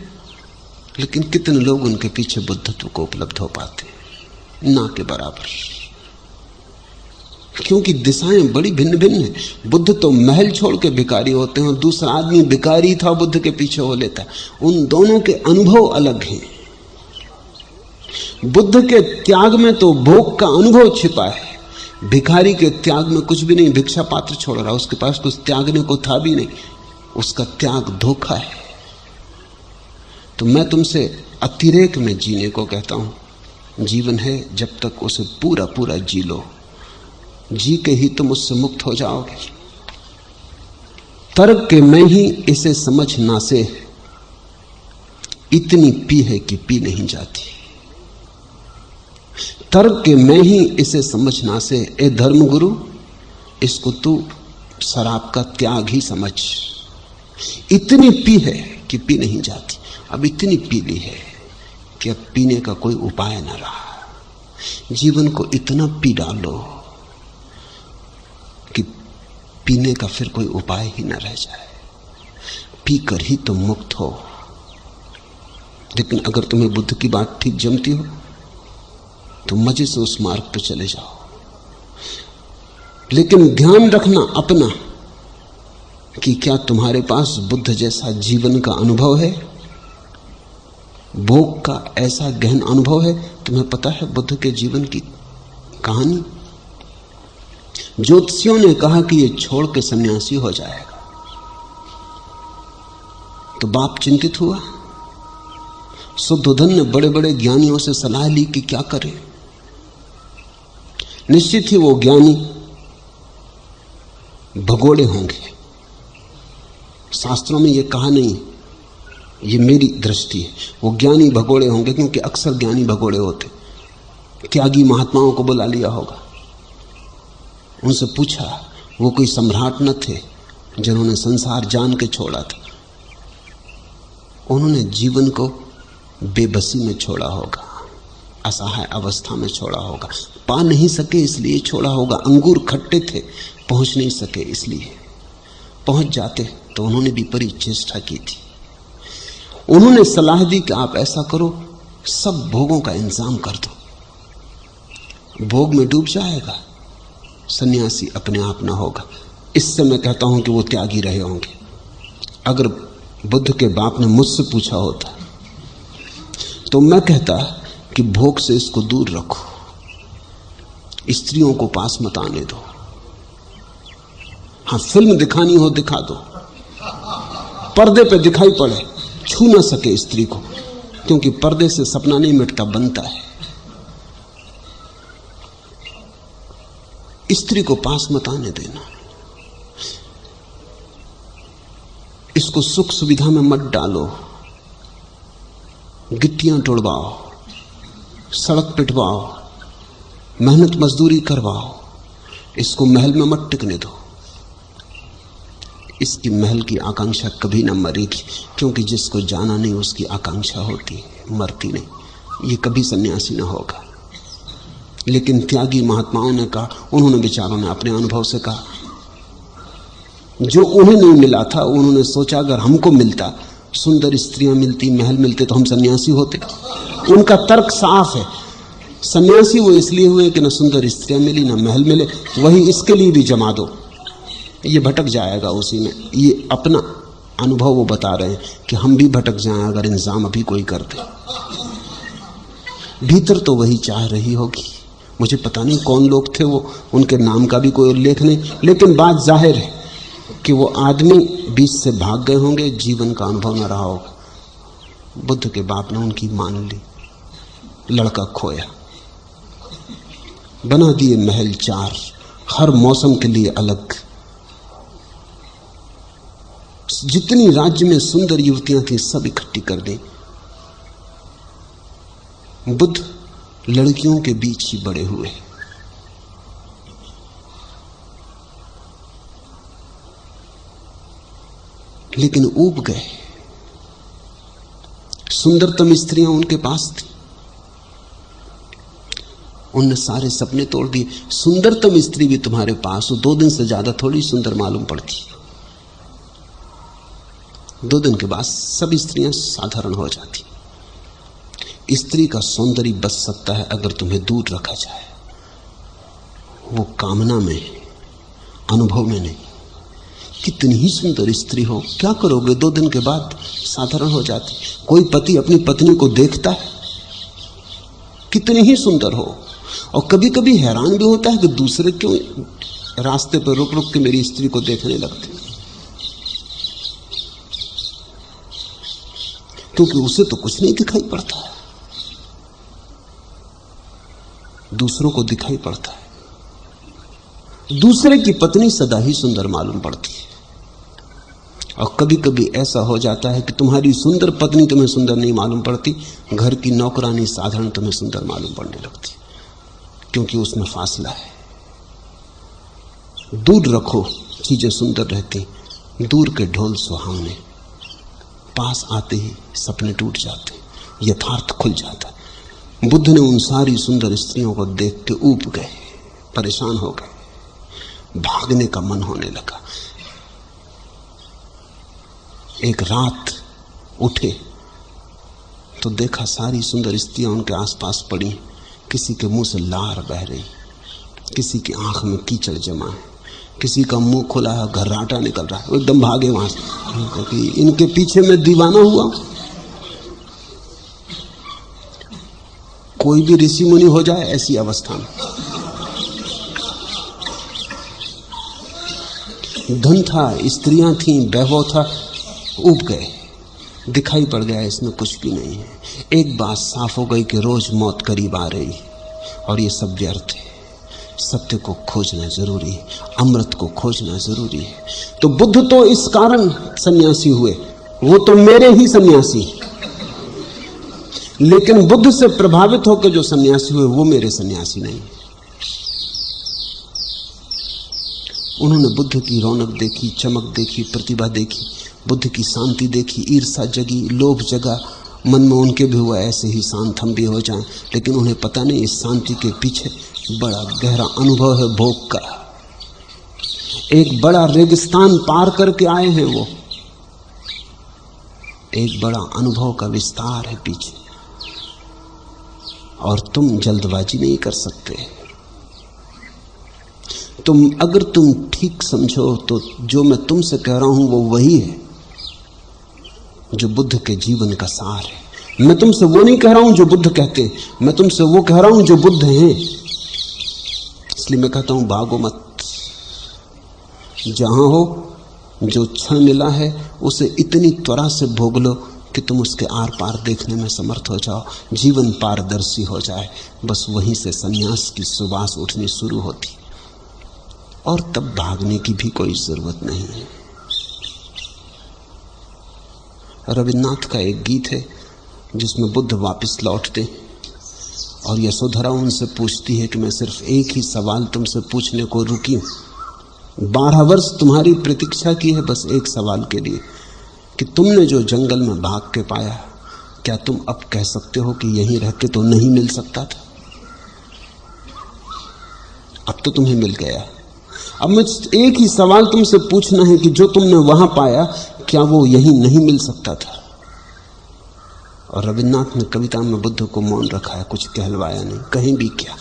S1: लेकिन कितने लोग उनके पीछे बुद्धत्व को उपलब्ध हो पाते हैं? ना के बराबर। क्योंकि दिशाएं बड़ी भिन्न भिन्न हैं। बुद्ध तो महल छोड़ के भिखारी होते हैं, और दूसरा आदमी भिखारी था बुद्ध के पीछे हो लेता है। उन दोनों के अनुभव अलग हैं। बुद्ध के त्याग में तो भोग का अनुभव छिपा है, भिखारी के त्याग में कुछ भी नहीं। भिक्षा पात्र छोड़ रहा, उसके पास कुछ त्यागने को था भी नहीं, उसका त्याग धोखा है। तो मैं तुमसे अतिरेक में जीने को कहता हूं। जीवन है, जब तक उसे पूरा पूरा जी लो। जी के ही तुम उससे मुक्त हो जाओगे। तर्क के मैं ही इसे समझ ना से, इतनी पी है कि पी नहीं जाती। तर्क के मैं ही इसे समझना से, ए धर्मगुरु इसको तू शराब का त्याग ही समझ। इतनी पी है कि पी नहीं जाती। अब इतनी पी ली है कि अब पीने का कोई उपाय न रहा। जीवन को इतना पी डालो कि पीने का फिर कोई उपाय ही न रह जाए। पी कर ही तुम मुक्त हो। लेकिन अगर तुम्हें बुद्ध की बात ठीक जमती हो तो मजे से उस मार्ग पर चले जाओ। लेकिन ध्यान रखना अपना कि क्या तुम्हारे पास बुद्ध जैसा जीवन का अनुभव है, भोग का ऐसा गहन अनुभव है। तुम्हें पता है बुद्ध के जीवन की कहानी? ज्योतिषियों ने कहा कि ये छोड़ के सन्यासी हो जाएगा, तो बाप चिंतित हुआ। शुद्धोधन ने बड़े बड़े ज्ञानियों से सलाह ली कि क्या करें। निश्चित ही वो ज्ञानी भगोड़े होंगे। शास्त्रों में ये कहा नहीं, ये मेरी दृष्टि है। वो ज्ञानी भगोड़े होंगे, क्योंकि अक्सर ज्ञानी भगोड़े होते। त्यागी महात्माओं को बुला लिया होगा, उनसे पूछा। वो कोई सम्राट न थे जिन्होंने संसार जान के छोड़ा था। उन्होंने जीवन को बेबसी में छोड़ा होगा, असहाय अवस्था में छोड़ा होगा। पा नहीं सके इसलिए छोड़ा होगा। अंगूर खट्टे थे, पहुंच नहीं सके इसलिए। पहुंच जाते तो उन्होंने भी परिचेष्टा की थी। उन्होंने सलाह दी कि आप ऐसा करो, सब भोगों का इंतजाम कर दो। भोग में डूब जाएगा, सन्यासी अपने आप ना होगा। इससे मैं कहता हूं कि वो त्यागी रहे होंगे। अगर बुद्ध के बाप ने मुझसे पूछा होता तो मैं कहता कि भोग से इसको दूर रखो, स्त्रियों को पास मत आने दो। हाँ, फिल्म दिखानी हो दिखा दो, पर्दे पे दिखाई पड़े, छू ना सके स्त्री को, क्योंकि पर्दे से सपना नहीं मिटता, बनता है। स्त्री को पास मत आने देना, इसको सुख सुविधा में मत डालो। गिट्टियां तोड़वाओ, सड़क पिटवाओ, मेहनत मजदूरी करवाओ, इसको महल में मत टिकने दो। इसकी महल की आकांक्षा कभी न मरेगी, क्योंकि जिसको जाना नहीं उसकी आकांक्षा होती है, मरती नहीं। ये कभी सन्यासी ना होगा। लेकिन त्यागी महात्माओं ने कहा, उन्होंने विचारों ने अपने अनुभव से कहा, जो उन्हें नहीं मिला था उन्होंने सोचा अगर हमको मिलता, सुंदर स्त्रियां मिलती, महल मिलते, तो हम सन्यासी होते। उनका तर्क साफ है। सन्यासी वो इसलिए हुए कि न सुंदर स्त्रियां मिली न महल मिले, वही इसके लिए भी जमा दो, ये भटक जाएगा उसी में। ये अपना अनुभव वो बता रहे हैं कि हम भी भटक जाएं अगर इंतजाम अभी कोई कर दे। भीतर तो वही चाह रही होगी। मुझे पता नहीं कौन लोग थे वो, उनके नाम का भी कोई उल्लेख नहीं, लेकिन बात जाहिर है कि वो आदमी बीच से भाग गए होंगे, जीवन का अनुभव न रहा होगा। बुद्ध के बाप ने उनकी मान ली, लड़का खोया, बना दिए महल 4, हर मौसम के लिए अलग। जितनी राज्य में सुंदर युवतियां थी सब इकट्ठी कर दी। बुद्ध लड़कियों के बीच ही बड़े हुए। लेकिन ऊब गए। सुंदरतम स्त्रियां उनके पास थी, उनने सारे सपने तोड़ दिए। सुंदरतम स्त्री भी तुम्हारे पास हो, 2 दिन से ज्यादा थोड़ी सुंदर मालूम पड़ती। 2 दिन के बाद सब स्त्रियां साधारण हो जाती। स्त्री का सौंदर्य बच सकता है अगर तुम्हें दूर रखा जाए, वो कामना में, अनुभव में नहीं। कितनी ही सुंदर स्त्री हो, क्या करोगे, 2 दिन के बाद साधारण हो जाती। कोई पति अपनी पत्नी को देखता है, कितनी ही सुंदर हो, और कभी कभी हैरान भी होता है कि दूसरे क्यों रास्ते पर रुक रुक के मेरी स्त्री को देखने लगते, क्योंकि उसे तो कुछ नहीं दिखाई पड़ता है, दूसरों को दिखाई पड़ता है। दूसरे की पत्नी सदा ही सुंदर मालूम पड़ती है। और कभी कभी ऐसा हो जाता है कि तुम्हारी सुंदर पत्नी तुम्हें सुंदर नहीं मालूम पड़ती, घर की नौकरानी साधारण तुम्हें सुंदर मालूम पड़ने लगती, क्योंकि उसमें फासला है। दूर रखो चीजें सुंदर रहती, दूर के ढोल सुहावने, पास आते ही सपने टूट जाते, यथार्थ खुल जाता। बुद्ध ने उन सारी सुंदर स्त्रियों को देख के ऊब गए, परेशान हो गए, भागने का मन होने लगा। एक रात उठे तो देखा सारी सुंदर स्त्रियां उनके आसपास पड़ी, किसी के मुंह से लार बह रही, किसी की आंख में कीचड़ जमा है, किसी का मुंह खुला है, घर्राटा निकल रहा है। वो एकदम भागे वहां से, क्योंकि इनके पीछे मैं दीवाना हुआ। कोई भी ऋषि मुनि हो जाए ऐसी अवस्था में। धन था, स्त्रियां थीं, वैभव था, ऊब गए, दिखाई पड़ गया इसमें कुछ भी नहीं है। एक बात साफ हो गई कि रोज मौत करीब आ रही और ये सब व्यर्थ है। सत्य को खोजना जरूरी है, अमृत को खोजना जरूरी है। तो बुद्ध तो इस कारण सन्यासी हुए, वो तो मेरे ही सन्यासी, लेकिन बुद्ध से प्रभावित होकर जो सन्यासी हुए वो मेरे सन्यासी नहीं। उन्होंने बुद्ध की रौनक देखी, चमक देखी, प्रतिभा देखी, बुद्ध की शांति देखी, ईर्ष्या जगी, लोभ जगा मन में उनके भी हुआ ऐसे ही शांत हम भी हो जाएं। लेकिन उन्हें पता नहीं इस शांति के पीछे बड़ा गहरा अनुभव है भोग का। एक बड़ा रेगिस्तान पार करके आए हैं वो, एक बड़ा अनुभव का विस्तार है पीछे, और तुम जल्दबाजी नहीं कर सकते। अगर तुम ठीक समझो तो जो मैं तुमसे कह रहा हूं वो वही है जो बुद्ध के जीवन का सार है। मैं तुमसे वो नहीं कह रहा हूं जो बुद्ध कहते हैं, मैं तुमसे वो कह रहा हूं जो बुद्ध हैं। इसलिए मैं कहता हूं भागो मत, जहां हो जो क्षण मिला है उसे इतनी त्वरा से भोग लो कि तुम उसके आर पार देखने में समर्थ हो जाओ, जीवन पारदर्शी हो जाए। बस वहीं से संन्यास की सुवास उठनी शुरू होती, और तब भागने की भी कोई जरूरत नहीं है। रविन्द्रनाथ का एक गीत है, जिसमें बुद्ध वापस लौटते और यशोधरा उनसे पूछती है कि मैं सिर्फ एक ही सवाल तुमसे पूछने को रुकी हूं। 12 वर्ष तुम्हारी प्रतीक्षा की है बस एक सवाल के लिए कि तुमने जो जंगल में भाग के पाया, क्या तुम अब कह सकते हो कि यहीं रह के तो नहीं मिल सकता था? अब तो तुम्हें मिल गया। अब मुझ एक ही सवाल तुमसे पूछना है कि जो तुमने वहां पाया, क्या वो यहीं नहीं मिल सकता था? और रविन्द्रनाथ ने कविता में बुद्ध को मौन रखा है, कुछ कहलवाया नहीं, कहीं भी क्या।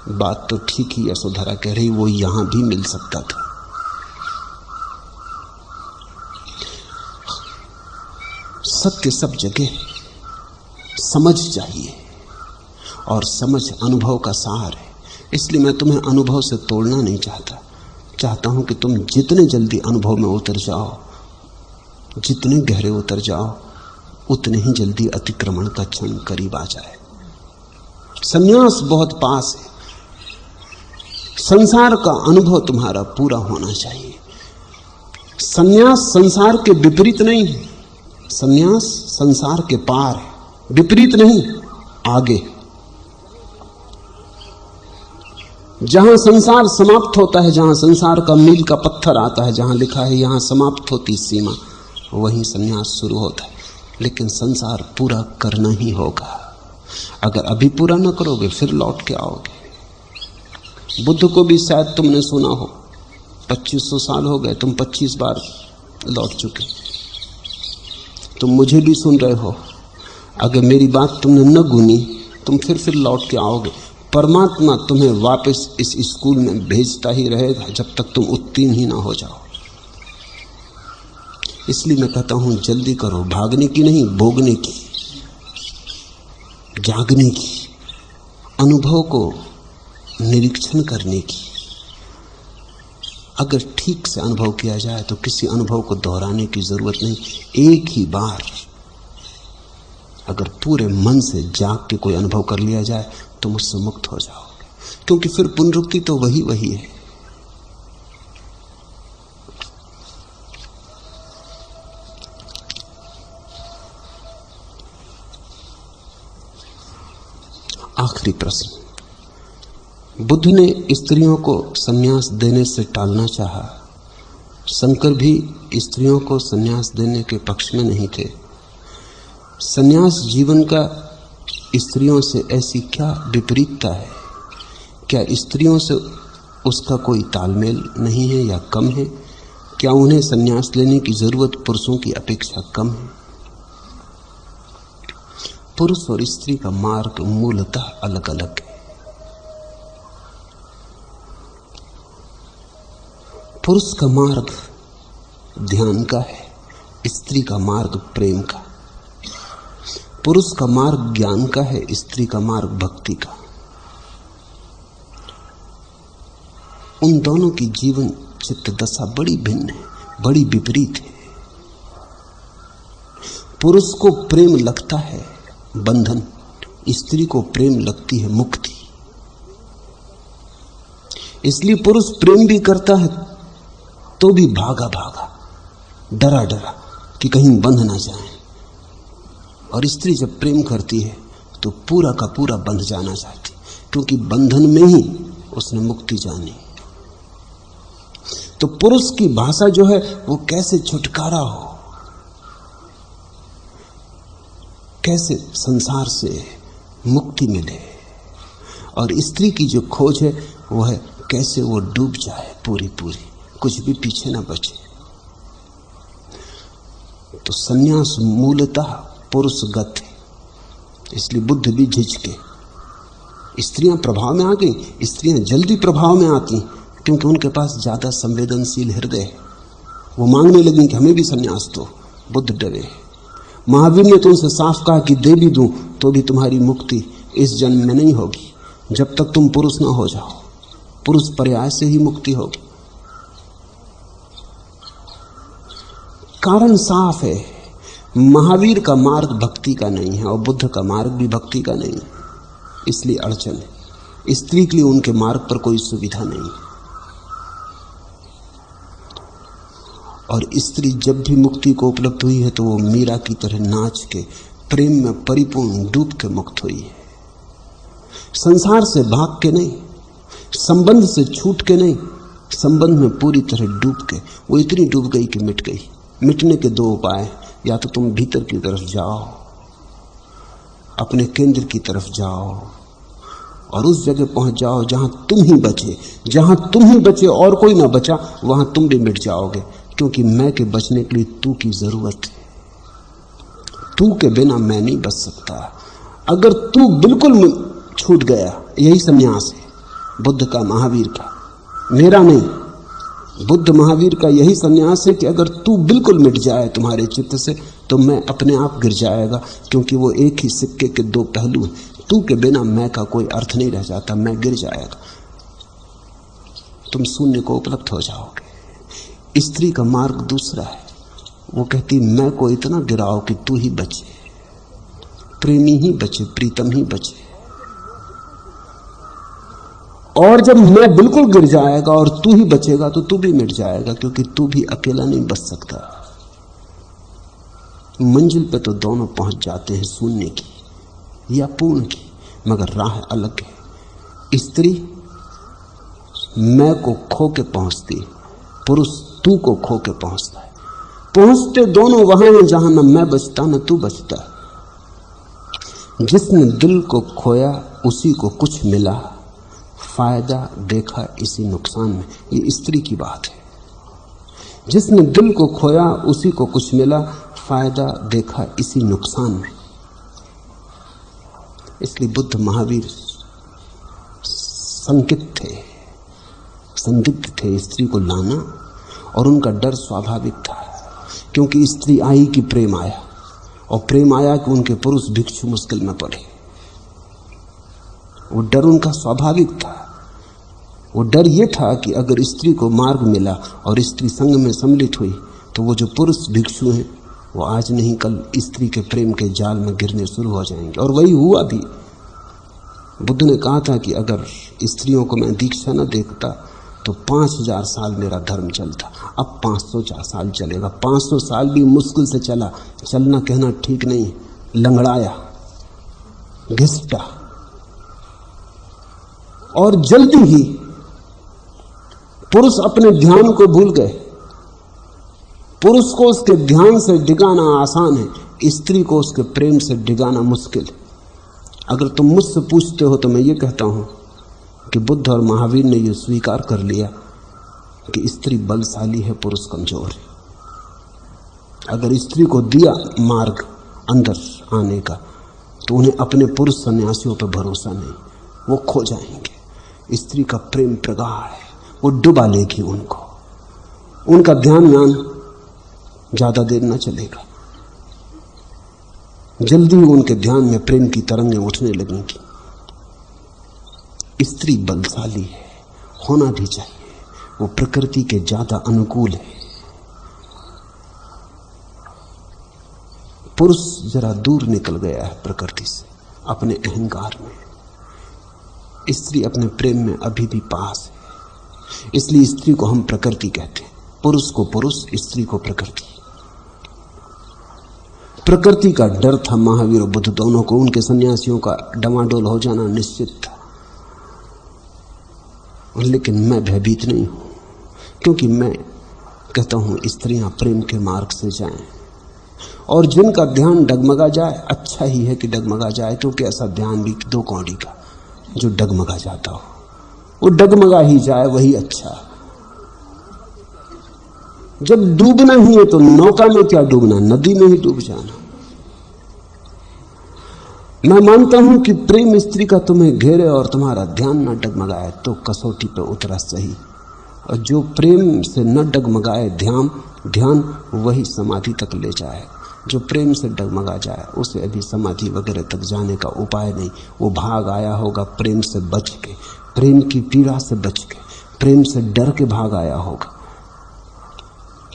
S1: बात तो ठीक ही यशोधरा कह रही, वो यहां भी मिल सकता था। सत्य सब जगह, समझ चाहिए, और समझ अनुभव का सार है। इसलिए मैं तुम्हें अनुभव से तोड़ना नहीं चाहता हूं कि तुम जितने जल्दी अनुभव में उतर जाओ, जितने गहरे उतर जाओ, उतने ही जल्दी अतिक्रमण का क्षण करीब आ जाए। संन्यास बहुत पास है। संसार का अनुभव तुम्हारा पूरा होना चाहिए। संन्यास संसार के विपरीत नहीं है, संन्यास संसार के पार है, विपरीत नहीं, आगे। जहां संसार समाप्त होता है, जहां संसार का मील का पत्थर आता है, जहां लिखा है यहां समाप्त होती सीमा, वहीं संन्यास शुरू होता है। लेकिन संसार पूरा करना ही होगा। अगर अभी पूरा न करोगे फिर लौट के आओगे। बुद्ध को भी शायद तुमने सुना हो, 2500 साल हो गए, तुम 25 बार लौट चुके। तुम मुझे भी सुन रहे हो, अगर मेरी बात तुमने न गुनी तुम फिर लौट के आओगे। परमात्मा तुम्हें वापस इस स्कूल में भेजता ही रहेगा जब तक तुम उत्तीर्ण ही ना हो जाओ। इसलिए मैं कहता हूं जल्दी करो, भागने की नहीं, भोगने की, जागने की, अनुभव को निरीक्षण करने की। अगर ठीक से अनुभव किया जाए तो किसी अनुभव को दोहराने की जरूरत नहीं। एक ही बार अगर पूरे मन से जाग के कोई अनुभव कर लिया जाए तो मुझसे मुक्त हो जाओगे, क्योंकि फिर पुनरुक्ति तो वही है। आखिरी प्रश्न। बुद्ध ने स्त्रियों को संन्यास देने से टालना चाहा। शंकर भी स्त्रियों को संन्यास देने के पक्ष में नहीं थे। संन्यास जीवन का स्त्रियों से ऐसी क्या विपरीतता है? क्या स्त्रियों से उसका कोई तालमेल नहीं है या कम है? क्या उन्हें संन्यास लेने की जरूरत पुरुषों की अपेक्षा कम है? पुरुष और स्त्री का मार्ग मूलतः अलग अलग है। पुरुष का मार्ग ध्यान का है, स्त्री का मार्ग प्रेम का। पुरुष का मार्ग ज्ञान का है, स्त्री का मार्ग भक्ति का। उन दोनों की जीवन चित्त दशा बड़ी भिन्न है, बड़ी विपरीत है। पुरुष को प्रेम लगता है बंधन, स्त्री को प्रेम लगती है मुक्ति। इसलिए पुरुष प्रेम भी करता है तो भी भागा भागा, डरा डरा कि कहीं बंध ना जाए, और स्त्री जब प्रेम करती है तो पूरा का पूरा बंध जाना चाहती, क्योंकि बंधन में ही उसने मुक्ति जानी। तो पुरुष की भाषा जो है वो कैसे छुटकारा हो, कैसे संसार से मुक्ति मिले, और स्त्री की जो खोज है वो है कैसे वो डूब जाए पूरी पूरी, कुछ भी पीछे ना बचे। तो संन्यास मूलतः पुरुषगत है, इसलिए बुद्ध भी झिझके। स्त्रियां प्रभाव में आ गई, स्त्रियां जल्दी प्रभाव में आती क्योंकि उनके पास ज्यादा संवेदनशील हृदय है। वो मांगने लगी कि हमें भी संन्यास दो। बुद्ध डरे। महावीर ने तो उनसे साफ कहा कि दे भी दूं तो भी तुम्हारी मुक्ति इस जन्म में नहीं होगी, जब तक तुम पुरुष ना हो जाओ। पुरुष पर्याय से ही मुक्ति होगी। कारण साफ है, महावीर का मार्ग भक्ति का नहीं है और बुद्ध का मार्ग भी भक्ति का नहीं है, इसलिए अड़चन है। स्त्री के लिए उनके मार्ग पर कोई सुविधा नहीं। और स्त्री जब भी मुक्ति को उपलब्ध हुई है तो वो मीरा की तरह नाच के प्रेम में परिपूर्ण डूब के मुक्त हुई है। संसार से भाग के नहीं, संबंध से छूट के नहीं, संबंध में पूरी तरह डूब के। वो इतनी डूब गई कि मिट गई। मिटने के दो उपाय, या तो तुम भीतर की तरफ जाओ, अपने केंद्र की तरफ जाओ और उस जगह पहुंच जाओ जहां तुम ही बचे। जहां तुम ही बचे और कोई ना बचा, वहां तुम भी मिट जाओगे, क्योंकि मैं के बचने के लिए तू की जरूरत है। तू के बिना मैं नहीं बच सकता। अगर तू बिल्कुल छूट गया, यही संन्यास है बुद्ध का, महावीर का, मेरा नहीं। बुद्ध महावीर का यही संन्यास है कि अगर तू बिल्कुल मिट जाए तुम्हारे चित्त से, तो मैं अपने आप गिर जाएगा, क्योंकि वो एक ही सिक्के के दो पहलू हैं। तू के बिना मैं का कोई अर्थ नहीं रह जाता, मैं गिर जाएगा, तुम शून्य को उपलब्ध हो जाओगे। स्त्री का मार्ग दूसरा है। वो कहती मैं को इतना गिराओ कि तू ही बचे, प्रेमी ही बचे, प्रीतम ही बचे। और जब मैं बिल्कुल गिर जाएगा और तू ही बचेगा, तो तू भी मिट जाएगा, क्योंकि तू भी अकेला नहीं बच सकता। मंजिल पे तो दोनों पहुंच जाते हैं, शून्य की या पूर्ण की, मगर राह अलग है। स्त्री मैं को खो के पहुंचती, पुरुष तू को खो के पहुंचता है। पहुंचते दोनों वहां हैं जहां न मैं बचता न तू बचता। जिसने दिल को खोया उसी को कुछ मिला, फायदा देखा इसी नुकसान में। ये स्त्री की बात है। जिसने दिल को खोया उसी को कुछ मिला, फायदा देखा इसी नुकसान में। इसलिए बुद्ध महावीर संदिग्ध थे स्त्री को लाना, और उनका डर स्वाभाविक था, क्योंकि स्त्री आई कि प्रेम आया, और प्रेम आया कि उनके पुरुष भिक्षु मुश्किल में पड़े। वो डर उनका स्वाभाविक था। वो डर ये था कि अगर स्त्री को मार्ग मिला और स्त्री संग में सम्मिलित हुई, तो वो जो पुरुष भिक्षु हैं वो आज नहीं कल स्त्री के प्रेम के जाल में गिरने शुरू हो जाएंगे। और वही हुआ भी। बुद्ध ने कहा था कि अगर स्त्रियों को मैं दीक्षा न देखता तो 5000 साल मेरा धर्म चलता। अब 500 साल चलेगा। 500 साल भी मुश्किल से चला। चलना कहना ठीक नहीं, लंगड़ाया, घिसटा, और जल्दी ही पुरुष अपने ध्यान को भूल गए। पुरुष को उसके ध्यान से डिगाना आसान है, स्त्री को उसके प्रेम से डिगाना मुश्किल है। अगर तुम मुझसे पूछते हो तो मैं ये कहता हूं कि बुद्ध और महावीर ने यह स्वीकार कर लिया कि स्त्री बलशाली है, पुरुष कमजोर है। अगर स्त्री को दिया मार्ग अंदर आने का, तो उन्हें अपने पुरुष सन्यासियों पर भरोसा नहीं, वो खो जाएंगे। स्त्री का प्रेम प्रगाढ़ है, वो डुबा लेगी उनको। उनका ध्यान ज्यादा देर न चलेगा, जल्दी उनके ध्यान में प्रेम की तरंगें उठने लगेंगी। स्त्री बलशाली है, होना भी चाहिए। वो प्रकृति के ज्यादा अनुकूल है। पुरुष जरा दूर निकल गया है प्रकृति से, अपने अहंकार में। स्त्री अपने प्रेम में अभी भी पास है। इसलिए स्त्री को हम प्रकृति कहते हैं, पुरुष को पुरुष, स्त्री को प्रकृति। प्रकृति का डर था महावीर और बुद्ध दोनों को। उनके सन्यासियों का डमाडोल हो जाना निश्चित था। लेकिन मैं भयभीत नहीं हूं, क्योंकि मैं कहता हूं स्त्रियां प्रेम के मार्ग से जाएं। और जिनका ध्यान डगमगा जाए, अच्छा ही है कि डगमगा जाए, क्योंकि ऐसा ध्यान भी दो कौड़ी का जो डगमगा जाता हो। वो डगमगा ही जाए, वही अच्छा। जब डूबना ही है तो नौका में क्या डूबना, नदी में ही डूब जाना। मैं मानता हूं कि प्रेम स्त्री का तुम्हें घेरे और तुम्हारा ध्यान न डगमगाए तो कसौटी पे उतरा सही। और जो प्रेम से न डगमगाए ध्यान वही समाधि तक ले जाए। जो प्रेम से डगमगा जाए उसे अभी समाधि वगैरह तक जाने का उपाय नहीं। वो भाग आया होगा प्रेम से बच के, प्रेम की पीड़ा से बच के, प्रेम से डर के भाग आया होगा।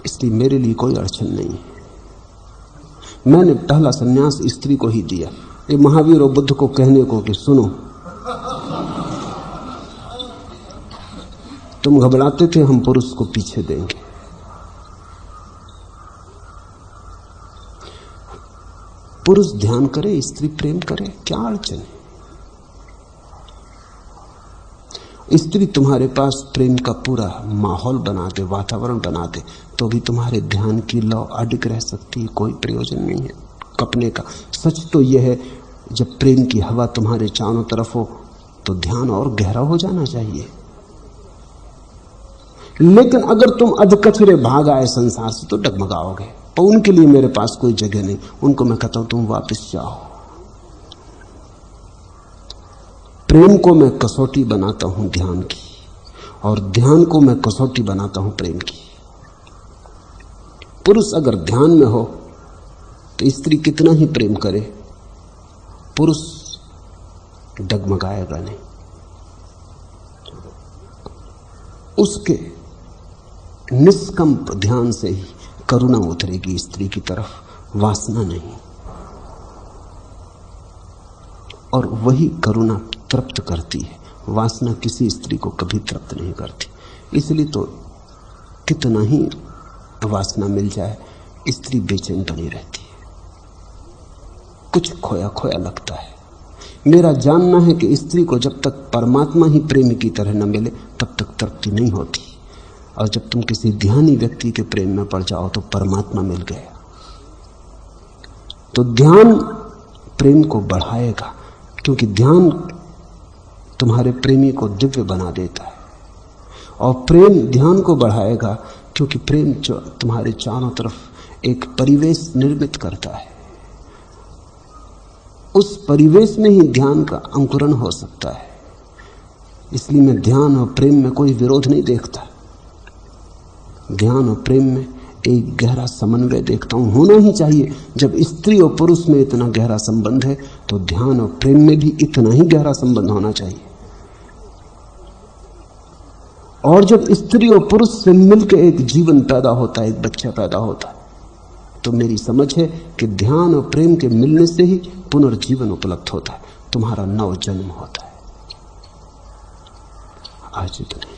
S1: इसलिए मेरे लिए कोई अड़चन नहीं है। मैंने पहला संन्यास स्त्री को ही दिया, ये महावीर और बुद्ध को कहने को कि सुनो, तुम घबराते थे हम पुरुष को पीछे देंगे। पुरुष ध्यान करे, स्त्री प्रेम करे, क्या अड़चन है? स्त्री तुम्हारे पास प्रेम का पूरा माहौल बना दे, वातावरण बना दे, तो भी तुम्हारे ध्यान की लौ अडिग रह सकती है, कोई प्रयोजन नहीं है कपने का। सच तो यह है, जब प्रेम की हवा तुम्हारे चारों तरफ हो तो ध्यान और गहरा हो जाना चाहिए। लेकिन अगर तुम अधकचरे भाग आए संसार से तो डगमगाओगे। पर उनके लिए मेरे पास कोई जगह नहीं, उनको मैं कहता हूं तुम वापस जाओ। प्रेम को मैं कसौटी बनाता हूं ध्यान की, और ध्यान को मैं कसौटी बनाता हूं प्रेम की। पुरुष अगर ध्यान में हो तो स्त्री कितना ही प्रेम करे, पुरुष डगमगाएगा नहीं। उसके निष्कंप ध्यान से ही करुणा उतरेगी स्त्री की तरफ, वासना नहीं। और वही करुणा तृप्त करती है, वासना किसी स्त्री को कभी तृप्त नहीं करती। इसलिए तो कितना ही वासना मिल जाए, स्त्री बेचैन बनी रहती है, कुछ खोया खोया लगता है। मेरा जानना है कि स्त्री को जब तक परमात्मा ही प्रेमी की तरह न मिले तब तक तृप्ति नहीं होती। और जब तुम किसी ध्यानी व्यक्ति के प्रेम में पड़ जाओ तो परमात्मा मिल गया। तो ध्यान प्रेम को बढ़ाएगा, क्योंकि ध्यान तुम्हारे प्रेमी को दिव्य बना देता है। और प्रेम ध्यान को बढ़ाएगा, क्योंकि प्रेम जो तुम्हारे चारों तरफ एक परिवेश निर्मित करता है, उस परिवेश में ही ध्यान का अंकुरण हो सकता है। इसलिए मैं ध्यान और प्रेम में कोई विरोध नहीं देखता। ध्यान और प्रेम में एक गहरा समन्वय देखता हूं, होना ही चाहिए। जब स्त्री और पुरुष में इतना गहरा संबंध है तो ध्यान और प्रेम में भी इतना ही गहरा संबंध होना चाहिए। और जब स्त्री और पुरुष से मिलकर एक जीवन पैदा होता है, एक बच्चा पैदा होता है, तो मेरी समझ है कि ध्यान और प्रेम के मिलने से ही पुनर्जीवन उपलब्ध होता है, तुम्हारा नव जन्म होता है। आज इतना।